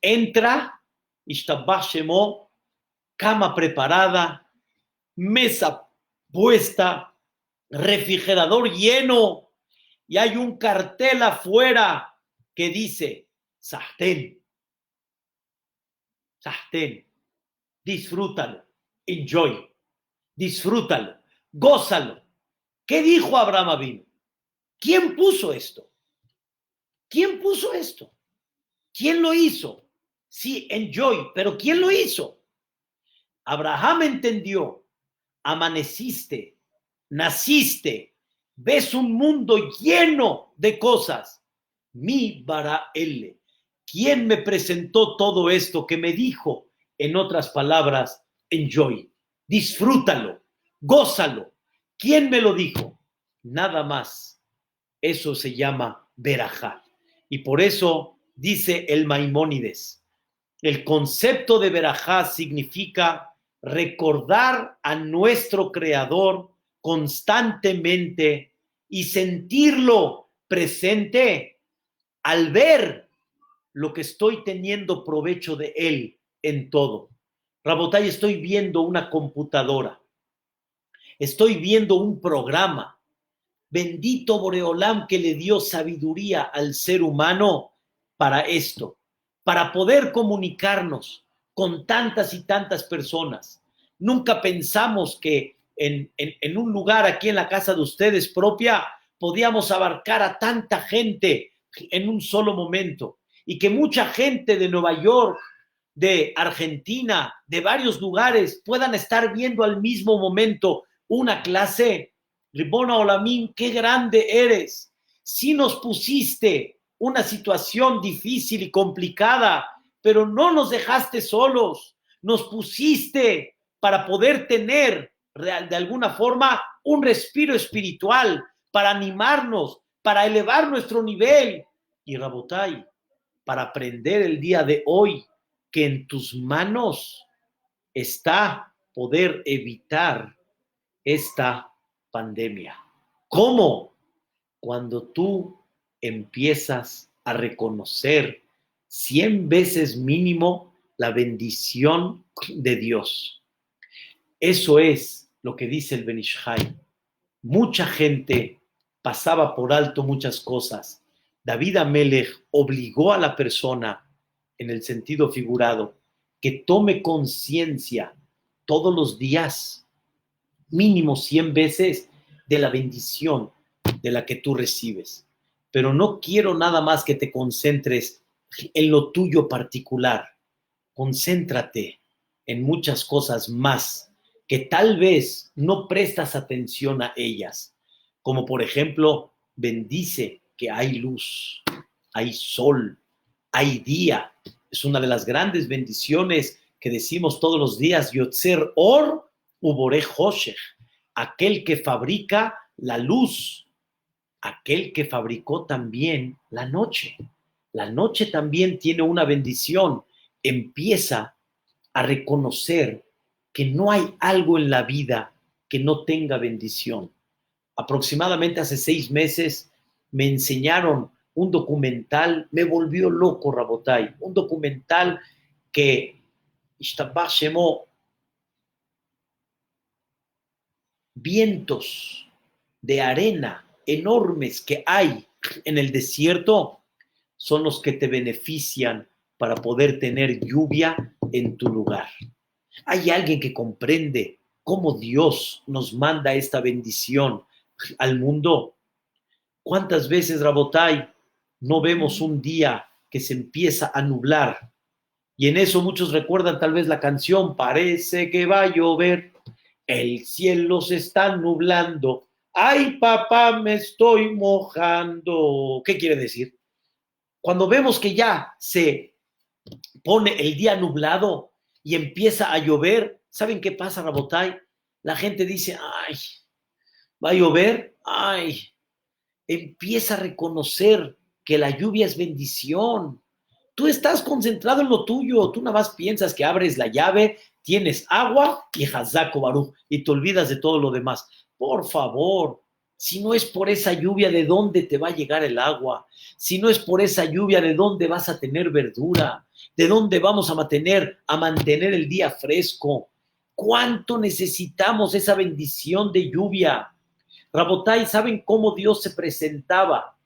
entra, Ishtabah Shemo, cama preparada, mesa puesta, refrigerador lleno, y hay un cartel afuera que dice, Sahten, Sahten, disfrútalo, enjoy, disfrútalo, gózalo. ¿Qué dijo Abraham Avinu? ¿Quién puso esto? ¿Quién puso esto? ¿Quién lo hizo? Sí, enjoy, pero ¿quién lo hizo? Abraham entendió, amaneciste, naciste, ves un mundo lleno de cosas. Mi bara elle. ¿Quién me presentó todo esto que me dijo, en otras palabras, enjoy, disfrútalo, gózalo? ¿Quién me lo dijo? Nada más. Eso se llama verajá. Y por eso dice el Maimónides, el concepto de verajá significa recordar a nuestro Creador constantemente y sentirlo presente al ver lo que estoy teniendo provecho de él en todo. Rabotay, estoy viendo una computadora, estoy viendo un programa. Bendito Boreolam que le dio sabiduría al ser humano para esto, para poder comunicarnos con tantas y tantas personas. Nunca pensamos que en un lugar aquí en la casa de ustedes propia podíamos abarcar a tanta gente en un solo momento y que mucha gente de Nueva York, de Argentina, de varios lugares puedan estar viendo al mismo momento una clase. Ribona Olamín, qué grande eres. Sí nos pusiste una situación difícil y complicada, pero no nos dejaste solos. Nos pusiste para poder tener de alguna forma un respiro espiritual, para animarnos, para elevar nuestro nivel. Y Rabotai, para aprender el día de hoy que en tus manos está poder evitar esta pandemia. ¿Cómo? Cuando tú empiezas a reconocer 100 veces mínimo la bendición de Dios. Eso es lo que dice el Ben Ish Chai. Mucha gente pasaba por alto muchas cosas. David Amelech obligó a la persona, en el sentido figurado, que tome conciencia todos los días, mínimo 100 veces, de la bendición de la que tú recibes. Pero no quiero nada más que te concentres en lo tuyo particular. Concéntrate en muchas cosas más que tal vez no prestas atención a ellas. Como por ejemplo, bendice que hay luz, hay sol, hay día. Es una de las grandes bendiciones que decimos todos los días, Yotzer Or Uboreh Hoshech, aquel que fabrica la luz, aquel que fabricó también la noche. La noche también tiene una bendición. Empieza a reconocer que no hay algo en la vida que no tenga bendición. Aproximadamente hace 6 meses me enseñaron un documental, me volvió loco, Rabotai, un documental que llamó vientos de arena enormes que hay en el desierto son los que te benefician para poder tener lluvia en tu lugar. ¿Hay alguien que comprende cómo Dios nos manda esta bendición al mundo? ¿Cuántas veces, Rabotai, no vemos un día que se empieza a nublar? Y en eso muchos recuerdan tal vez la canción, parece que va a llover, el cielo se está nublando, ay papá, me estoy mojando. ¿Qué quiere decir? Cuando vemos que ya se pone el día nublado y empieza a llover, ¿saben qué pasa, Rabotai? La gente dice, ay, ¿va a llover? Ay, empieza a reconocer que la lluvia es bendición. Tú estás concentrado en lo tuyo, tú nada más piensas que abres la llave, tienes agua y Hazako Baruch, y te olvidas de todo lo demás. Por favor, si no es por esa lluvia, ¿de dónde te va a llegar el agua? Si no es por esa lluvia, ¿de dónde vas a tener verdura? ¿De dónde vamos a mantener el día fresco? ¿Cuánto necesitamos esa bendición de lluvia? Rabotai, ¿saben cómo Dios se presentaba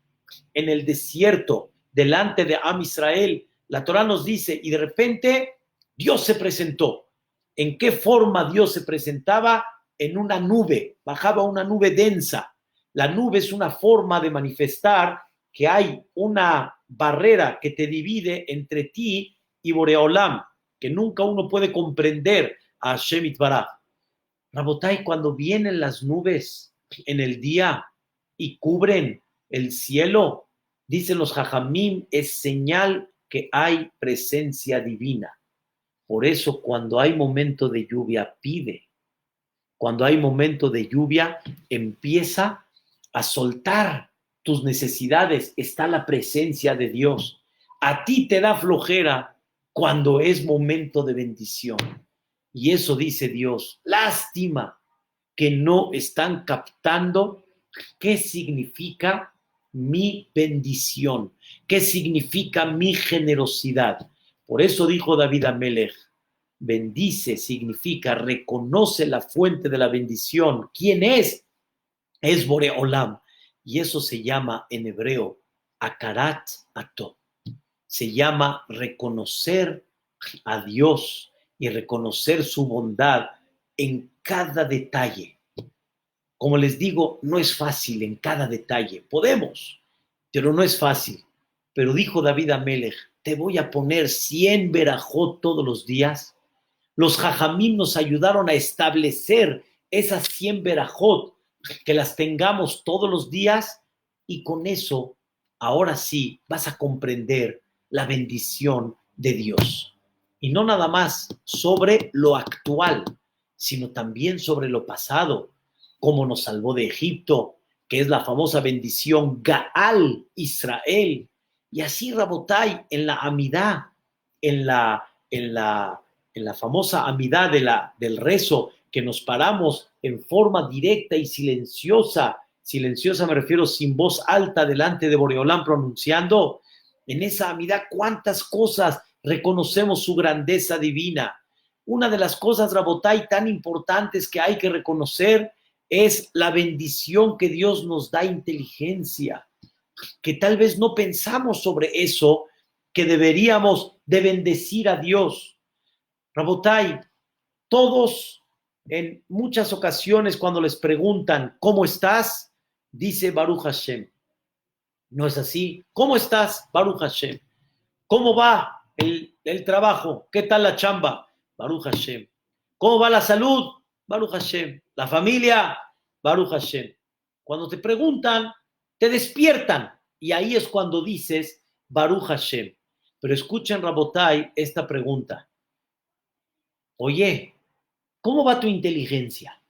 en el desierto delante de Am Israel? La Torah nos dice, y de repente Dios se presentó. ¿En qué forma Dios se presentaba? En una nube, bajaba una nube densa. La nube es una forma de manifestar que hay una barrera que te divide entre ti y Boreolam, que nunca uno puede comprender a Hashem Itbaraj. Rabotai, cuando vienen las nubes en el día y cubren el cielo, dicen los Jajamim, es señal que hay presencia divina. Por eso, cuando hay momento de lluvia, pide. Cuando hay momento de lluvia, empieza a soltar tus necesidades. Está la presencia de Dios. A ti te da flojera cuando es momento de bendición. Y eso dice Dios. Lástima que no están captando qué significa mi bendición, qué significa mi generosidad. Por eso dijo David Amelech, bendice significa reconoce la fuente de la bendición. ¿Quién es? Es Boreolam. Y eso se llama en hebreo akarat ato. Se llama reconocer a Dios y reconocer su bondad en cada detalle. Como les digo, no es fácil en cada detalle. Podemos, pero no es fácil. Pero dijo David Amelech, te voy a poner 100 verajot todos los días. Los jajamim nos ayudaron a establecer esas 100 verajot, que las tengamos todos los días, y con eso, ahora sí, vas a comprender la bendición de Dios. Y no nada más sobre lo actual, sino también sobre lo pasado, cómo nos salvó de Egipto, que es la famosa bendición Gaal Israel. Y así, Rabotai, en la Amidá, en la famosa amidad del rezo, que nos paramos en forma directa y silenciosa me refiero sin voz alta delante de Boreolán pronunciando, en esa amidad cuántas cosas reconocemos su grandeza divina. Una de las cosas, Rabotai, tan importantes que hay que reconocer es la bendición que Dios nos da inteligencia, que tal vez no pensamos sobre eso, que deberíamos de bendecir a Dios. Rabotai, todos en muchas ocasiones cuando les preguntan ¿cómo estás? Dice Baruch Hashem. ¿No es así? ¿Cómo estás? Baruch Hashem. ¿Cómo va el trabajo? ¿Qué tal la chamba? Baruch Hashem. ¿Cómo va la salud? Baruch Hashem. ¿La familia? Baruch Hashem. Cuando te preguntan, te despiertan. Y ahí es cuando dices Baruch Hashem. Pero escuchen, Rabotai, esta pregunta. Oye, ¿cómo va tu inteligencia?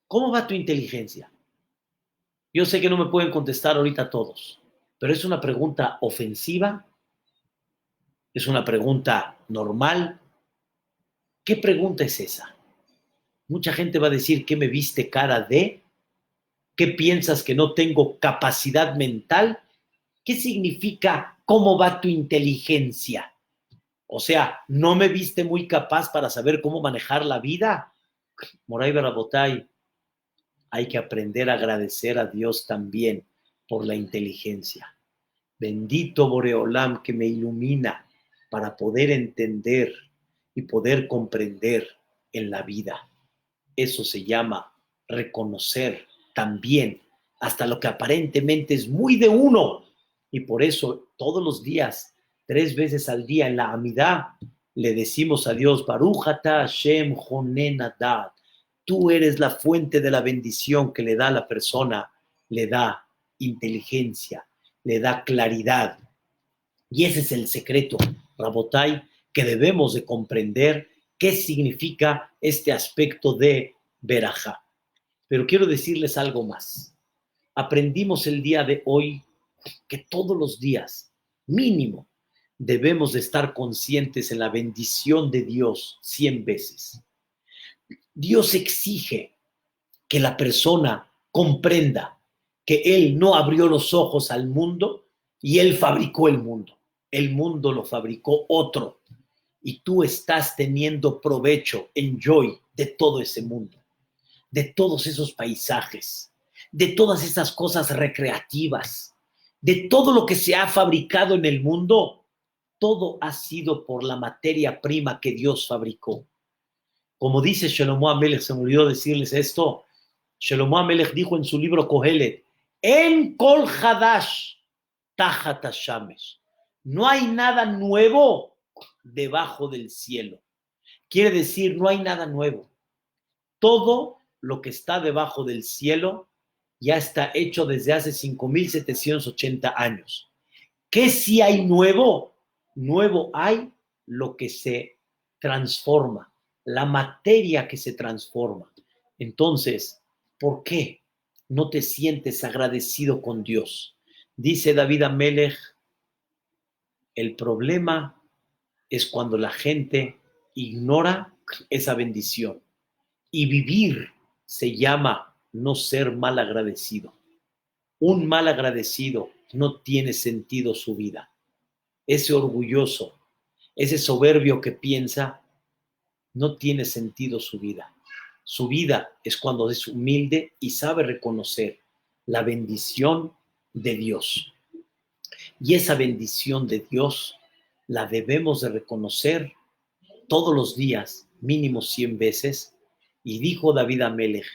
¿Cómo va tu inteligencia? Yo sé que no me pueden contestar ahorita todos, pero es una pregunta ofensiva, es una pregunta normal. ¿Qué pregunta es esa? Mucha gente va a decir, ¿qué me viste cara de? ¿Qué piensas que no tengo capacidad mental? ¿Qué significa cómo va tu inteligencia? O sea, ¿no me viste muy capaz para saber cómo manejar la vida? Moray Barabotay, hay que aprender a agradecer a Dios también por la inteligencia. Bendito Boreolam que me ilumina para poder entender y poder comprender en la vida. Eso se llama reconocer también hasta lo que aparentemente es muy de uno. Y por eso todos los días, 3 veces al día en la Amidá, le decimos a Dios, Baruch ata Hashem Jonen Adad. Tú eres la fuente de la bendición que le da a la persona, le da inteligencia, le da claridad. Y ese es el secreto, Rabotai, que debemos de comprender qué significa este aspecto de Berajá. Pero quiero decirles algo más. Aprendimos el día de hoy que todos los días, mínimo, debemos de estar conscientes en la bendición de Dios 100 veces. Dios exige que la persona comprenda que Él no abrió los ojos al mundo y Él fabricó el mundo. El mundo lo fabricó otro. Y tú estás teniendo provecho, enjoy de todo ese mundo, de todos esos paisajes, de todas esas cosas recreativas, de todo lo que se ha fabricado en el mundo. todo ha sido por la materia prima que Dios fabricó. Como dice Shelomo Amelech, se me olvidó decirles esto, Shelomo Amelech dijo en su libro Kohelet, En Kol Hadash Tajat Hashamesh. No hay nada nuevo debajo del cielo. Quiere decir, no hay nada nuevo. Todo lo que está debajo del cielo ya está hecho desde hace 5,780 años. ¿Qué sí hay nuevo? Nuevo hay lo que se transforma, la materia que se transforma. Entonces, ¿por qué no te sientes agradecido con Dios? Dice David Amelech, el problema es cuando la gente ignora esa bendición. Y vivir se llama no ser mal agradecido. Un mal agradecido no tiene sentido su vida. Ese orgulloso, ese soberbio que piensa, no tiene sentido su vida. Su vida es cuando es humilde y sabe reconocer la bendición de Dios. Y esa bendición de Dios la debemos de reconocer todos los días, mínimo 100 veces. Y dijo David Amelech,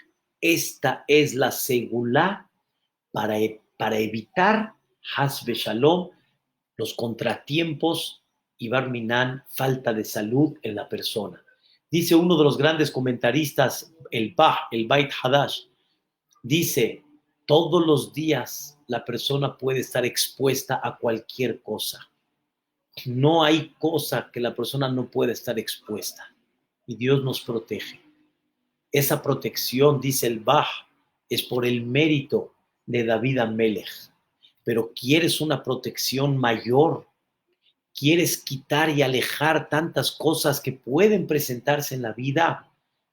esta es la segulá para evitar Has Shalom, los contratiempos y Barminan, falta de salud en la persona. Dice uno de los grandes comentaristas, el Beit Hadash, dice, todos los días la persona puede estar expuesta a cualquier cosa. No hay cosa que la persona no pueda estar expuesta. Y Dios nos protege. Esa protección, dice el Bach, es por el mérito de David Amelech. Pero quieres una protección mayor, quieres quitar y alejar tantas cosas que pueden presentarse en la vida,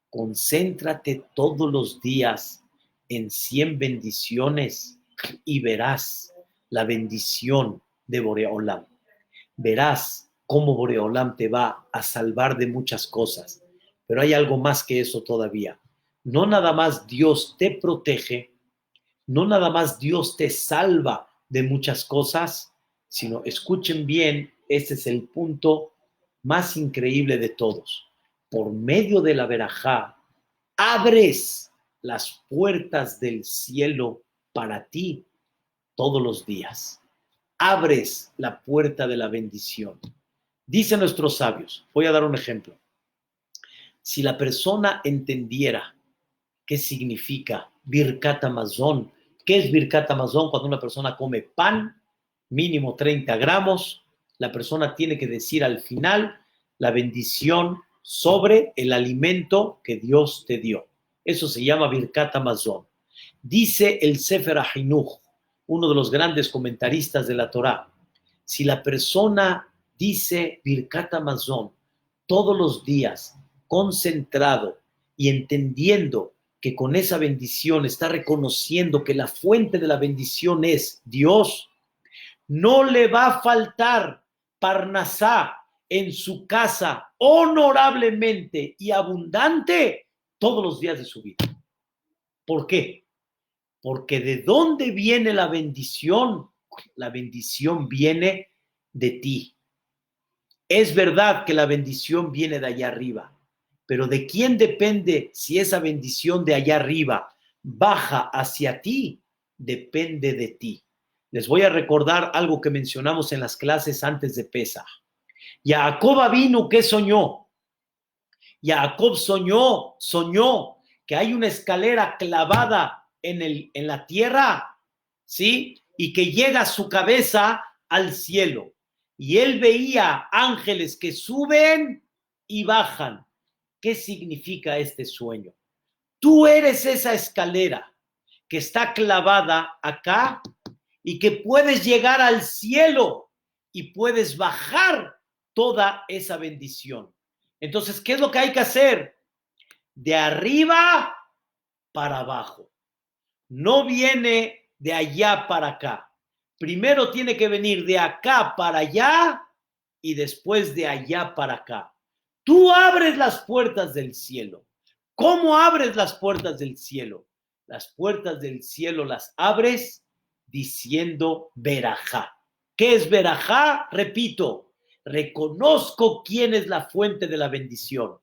concéntrate todos los días en 100 bendiciones y verás la bendición de Boreolam. Verás cómo Boreolam te va a salvar de muchas cosas. Pero hay algo más que eso todavía. No nada más Dios te protege, no nada más Dios te salva de muchas cosas, sino, escuchen bien, este es el punto más increíble de todos. Por medio de la verajá, abres las puertas del cielo para ti todos los días. Abres la puerta de la bendición. Dicen nuestros sabios, voy a dar un ejemplo. Si la persona entendiera qué significa Birkat Hamazon, ¿qué es Birkat Hamazon? Cuando una persona come pan, mínimo 30 gramos, la persona tiene que decir al final la bendición sobre el alimento que Dios te dio. Eso se llama Birkat Hamazon. Dice el Sefer HaHinuch, uno de los grandes comentaristas de la Torá, si la persona dice Birkat Hamazon todos los días, concentrado y entendiendo que con esa bendición está reconociendo que la fuente de la bendición es Dios, no le va a faltar parnasá en su casa honorablemente y abundante todos los días de su vida. ¿Por qué? Porque ¿de dónde viene la bendición? La bendición viene de ti. Es verdad que la bendición viene de allá arriba, pero ¿de quién depende si esa bendición de allá arriba baja hacia ti? Depende de ti. Les voy a recordar algo que mencionamos en las clases antes de Pesaj. Jacob vino, ¿qué soñó? Jacob soñó que hay una escalera clavada en la tierra, ¿sí? Y que llega su cabeza al cielo. Y él veía ángeles que suben y bajan. ¿Qué significa este sueño? Tú eres esa escalera que está clavada acá y que puedes llegar al cielo y puedes bajar toda esa bendición. Entonces, ¿qué es lo que hay que hacer? De arriba para abajo. No viene de allá para acá. Primero tiene que venir de acá para allá y después de allá para acá. Tú abres las puertas del cielo. ¿Cómo abres las puertas del cielo? Las puertas del cielo las abres diciendo verajá. ¿Qué es verajá? Repito, reconozco quién es la fuente de la bendición.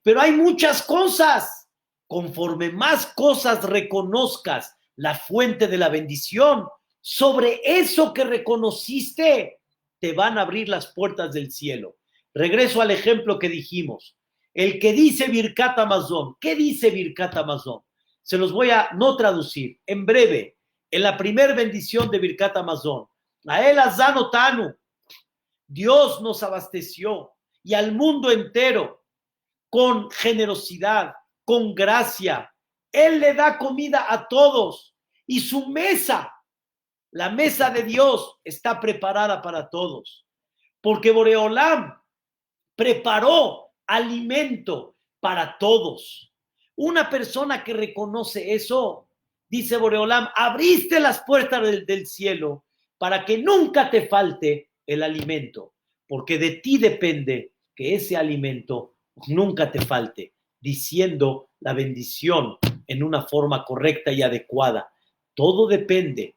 Pero hay muchas cosas. Conforme más cosas reconozcas la fuente de la bendición, sobre eso que reconociste, te van a abrir las puertas del cielo. Regreso al ejemplo que dijimos. El que dice Birkat Hamazon, ¿qué dice Birkat Hamazon? Se los voy a no traducir. En breve, en la primera bendición de Birkat Hamazon, a él Azano Tanu, Dios nos abasteció y al mundo entero con generosidad, con gracia. Él le da comida a todos y su mesa, la mesa de Dios, está preparada para todos. Porque Boreolam preparó alimento para todos. Una persona que reconoce eso, dice Boreolam, abriste las puertas del cielo para que nunca te falte el alimento, porque de ti depende que ese alimento nunca te falte, diciendo la bendición en una forma correcta y adecuada. Todo depende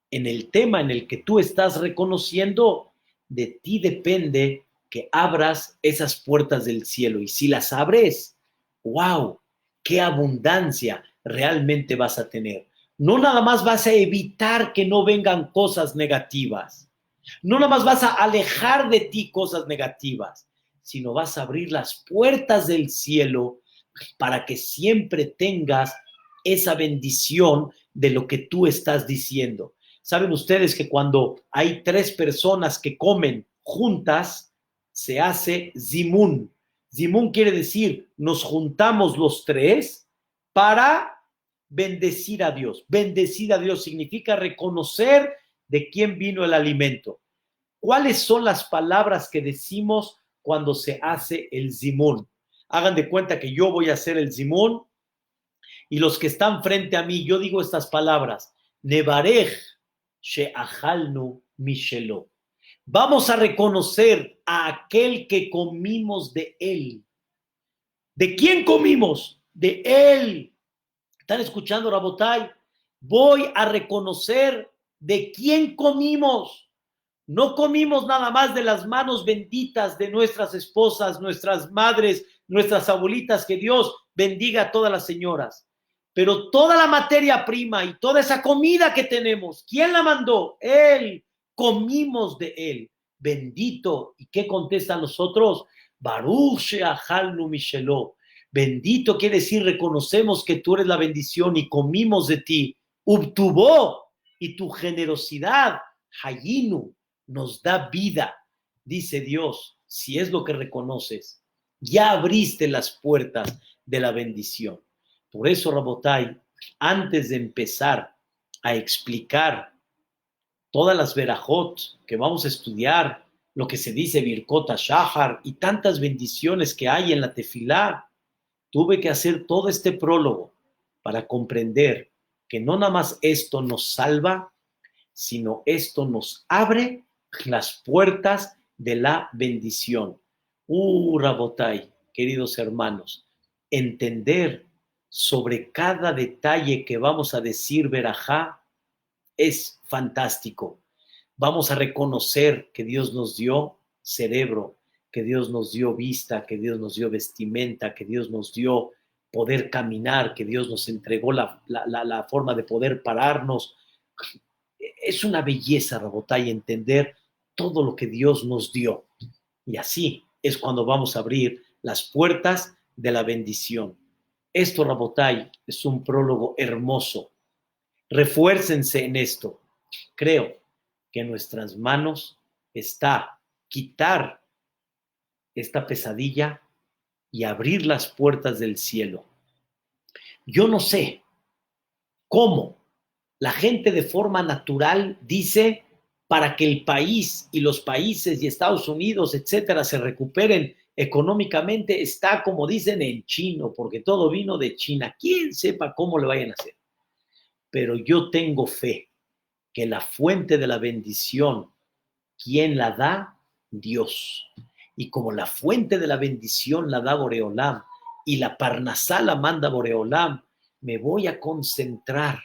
en el tema en el que tú estás reconociendo, de ti depende que abras esas puertas del cielo. Y si las abres, ¡wow! ¡Qué abundancia realmente vas a tener! No nada más vas a evitar que no vengan cosas negativas. No nada más vas a alejar de ti cosas negativas, sino vas a abrir las puertas del cielo para que siempre tengas esa bendición de lo que tú estás diciendo. ¿Saben ustedes que cuando hay 3 personas que comen juntas, se hace zimun? Zimun quiere decir, nos juntamos los 3 para bendecir a Dios. Bendecir a Dios significa reconocer de quién vino el alimento. ¿Cuáles son las palabras que decimos cuando se hace el zimun? Hagan de cuenta que yo voy a hacer el zimun y los que están frente a mí, yo digo estas palabras: Nevarej she'achalnu mishelo. Vamos a reconocer a aquel que comimos de él. ¿De quién comimos? De él. ¿Están escuchando, Rabotai? Voy a reconocer de quién comimos. No comimos nada más de las manos benditas de nuestras esposas, nuestras madres, nuestras abuelitas, que Dios bendiga a todas las señoras. Pero toda la materia prima y toda esa comida que tenemos, ¿quién la mandó? Él. Comimos de él. Bendito. ¿Y qué contestan los otros? Baruch she'achalnu mishelo. Bendito quiere decir, reconocemos que tú eres la bendición y comimos de ti. Ubtubó, y tu generosidad, hayinu, nos da vida. Dice Dios, si es lo que reconoces, ya abriste las puertas de la bendición. Por eso, Rabotai, antes de empezar a explicar todas las verajot que vamos a estudiar, lo que se dice Birkot HaShahar y tantas bendiciones que hay en la tefilá, tuve que hacer todo este prólogo para comprender que no nada más esto nos salva, sino esto nos abre las puertas de la bendición. Rabotai, queridos hermanos, entender sobre cada detalle que vamos a decir verajá es fantástico. Vamos a reconocer que Dios nos dio cerebro, que Dios nos dio vista, que Dios nos dio vestimenta, que Dios nos dio poder caminar, que Dios nos entregó la forma de poder pararnos. Es una belleza, Rabotai, entender todo lo que Dios nos dio. Y así es cuando vamos a abrir las puertas de la bendición. Esto, Rabotai, es un prólogo hermoso. Refuércense en esto. Creo que en nuestras manos está quitar esta pesadilla y abrir las puertas del cielo. Yo no sé cómo la gente de forma natural dice, para que el país y los países y Estados Unidos, etcétera, se recuperen económicamente, está, como dicen, en chino, porque todo vino de China. ¿Quién sepa cómo le vayan a hacer? Pero yo tengo fe que la fuente de la bendición, ¿quién la da? Dios. Y como la fuente de la bendición la da Boreolam y la parnasá la manda Boreolam, me voy a concentrar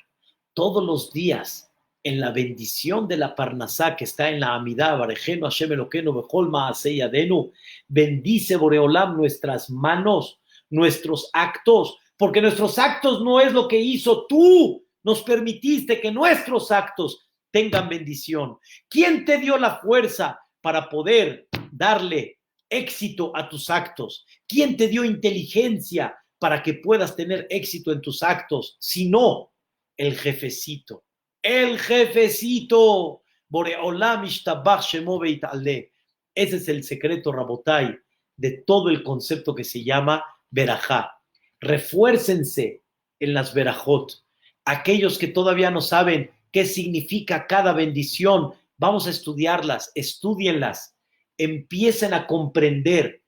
todos los días en la bendición de la Parnasá que está en la Amidá, Barejeno, Hashem Eloqueno, Bechol Maaseh Yadenu, bendice Boreolam nuestras manos, nuestros actos, porque nuestros actos no es lo que hizo tú, nos permitiste que nuestros actos tengan bendición. ¿Quién te dio la fuerza para poder darle éxito a tus actos? ¿Quién te dio inteligencia para que puedas tener éxito en tus actos? Si no, el jefecito. El jefecito. Boreolam ishtabach shemo beitale. Ese es el secreto, Rabotai, de todo el concepto que se llama verajá. Refuércense en las verajot. Aquellos que todavía no saben qué significa cada bendición, vamos a estudiarlas, estúdienlas, empiecen a comprender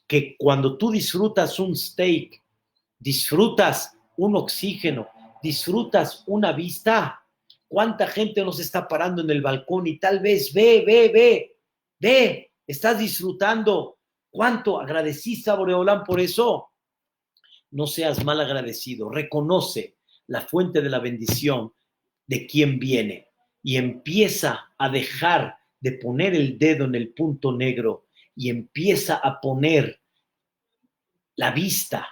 que cuando tú disfrutas un steak, disfrutas un oxígeno, disfrutas una vista, ¿cuánta gente nos está parando en el balcón y tal vez ve, estás disfrutando? ¿Cuánto agradeciste a Boreolán por eso? No seas mal agradecido, reconoce la fuente de la bendición de quién viene y empieza a dejar de poner el dedo en el punto negro y empieza a poner la vista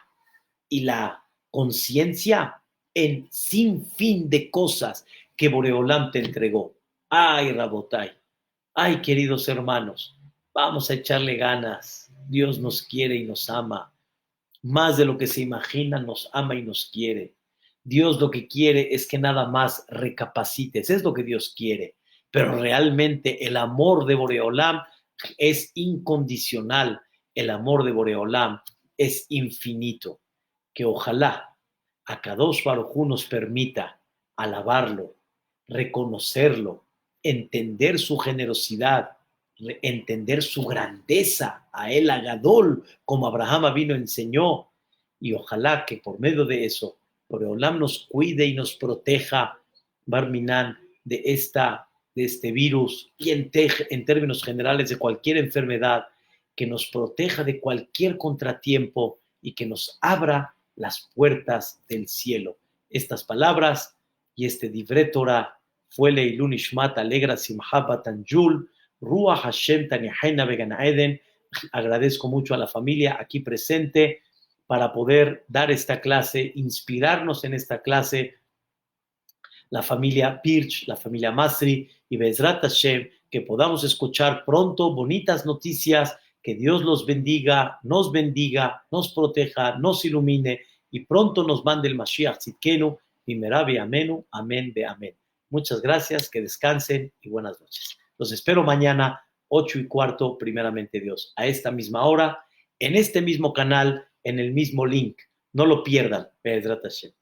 y la conciencia en sin fin de cosas que Boreolam te entregó. Ay, Rabotai, ay, queridos hermanos, vamos a echarle ganas. Dios nos quiere y nos ama. Más de lo que se imagina, nos ama y nos quiere. Dios lo que quiere es que nada más recapacites, es lo que Dios quiere. Pero realmente el amor de Boreolam es incondicional. El amor de Boreolam es infinito. Que ojalá Akadosh Baruj Hu nos permita alabarlo, reconocerlo, entender su generosidad, entender su grandeza, a él Agadol, como Abraham vino enseñó, y ojalá que por medio de eso, Boreolam nos cuide y nos proteja, Barminan, de este virus y en términos generales de cualquier enfermedad, que nos proteja de cualquier contratiempo y que nos abra las puertas del cielo. Estas palabras y este Divrei Torah fue Leilun Ishmat Alegra Simcha Batanjul Ruach Hashem Tanihaina Began Eden. Agradezco mucho a la familia aquí presente para poder dar esta clase, inspirarnos en esta clase, la familia Pirch, la familia Masri y Bezrat Hashem, que podamos escuchar pronto bonitas noticias, que Dios los bendiga, nos proteja, nos ilumine y pronto nos mande el Mashiach Tzidkenu, Bimera Amenu, amén de amén. Muchas gracias, que descansen y buenas noches. Los espero mañana, 8:15, primeramente Dios, a esta misma hora, en este mismo canal, en el mismo link. No lo pierdan, Bezrat Hashem.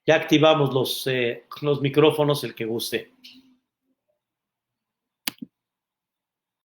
Ya activamos los micrófonos, el que guste.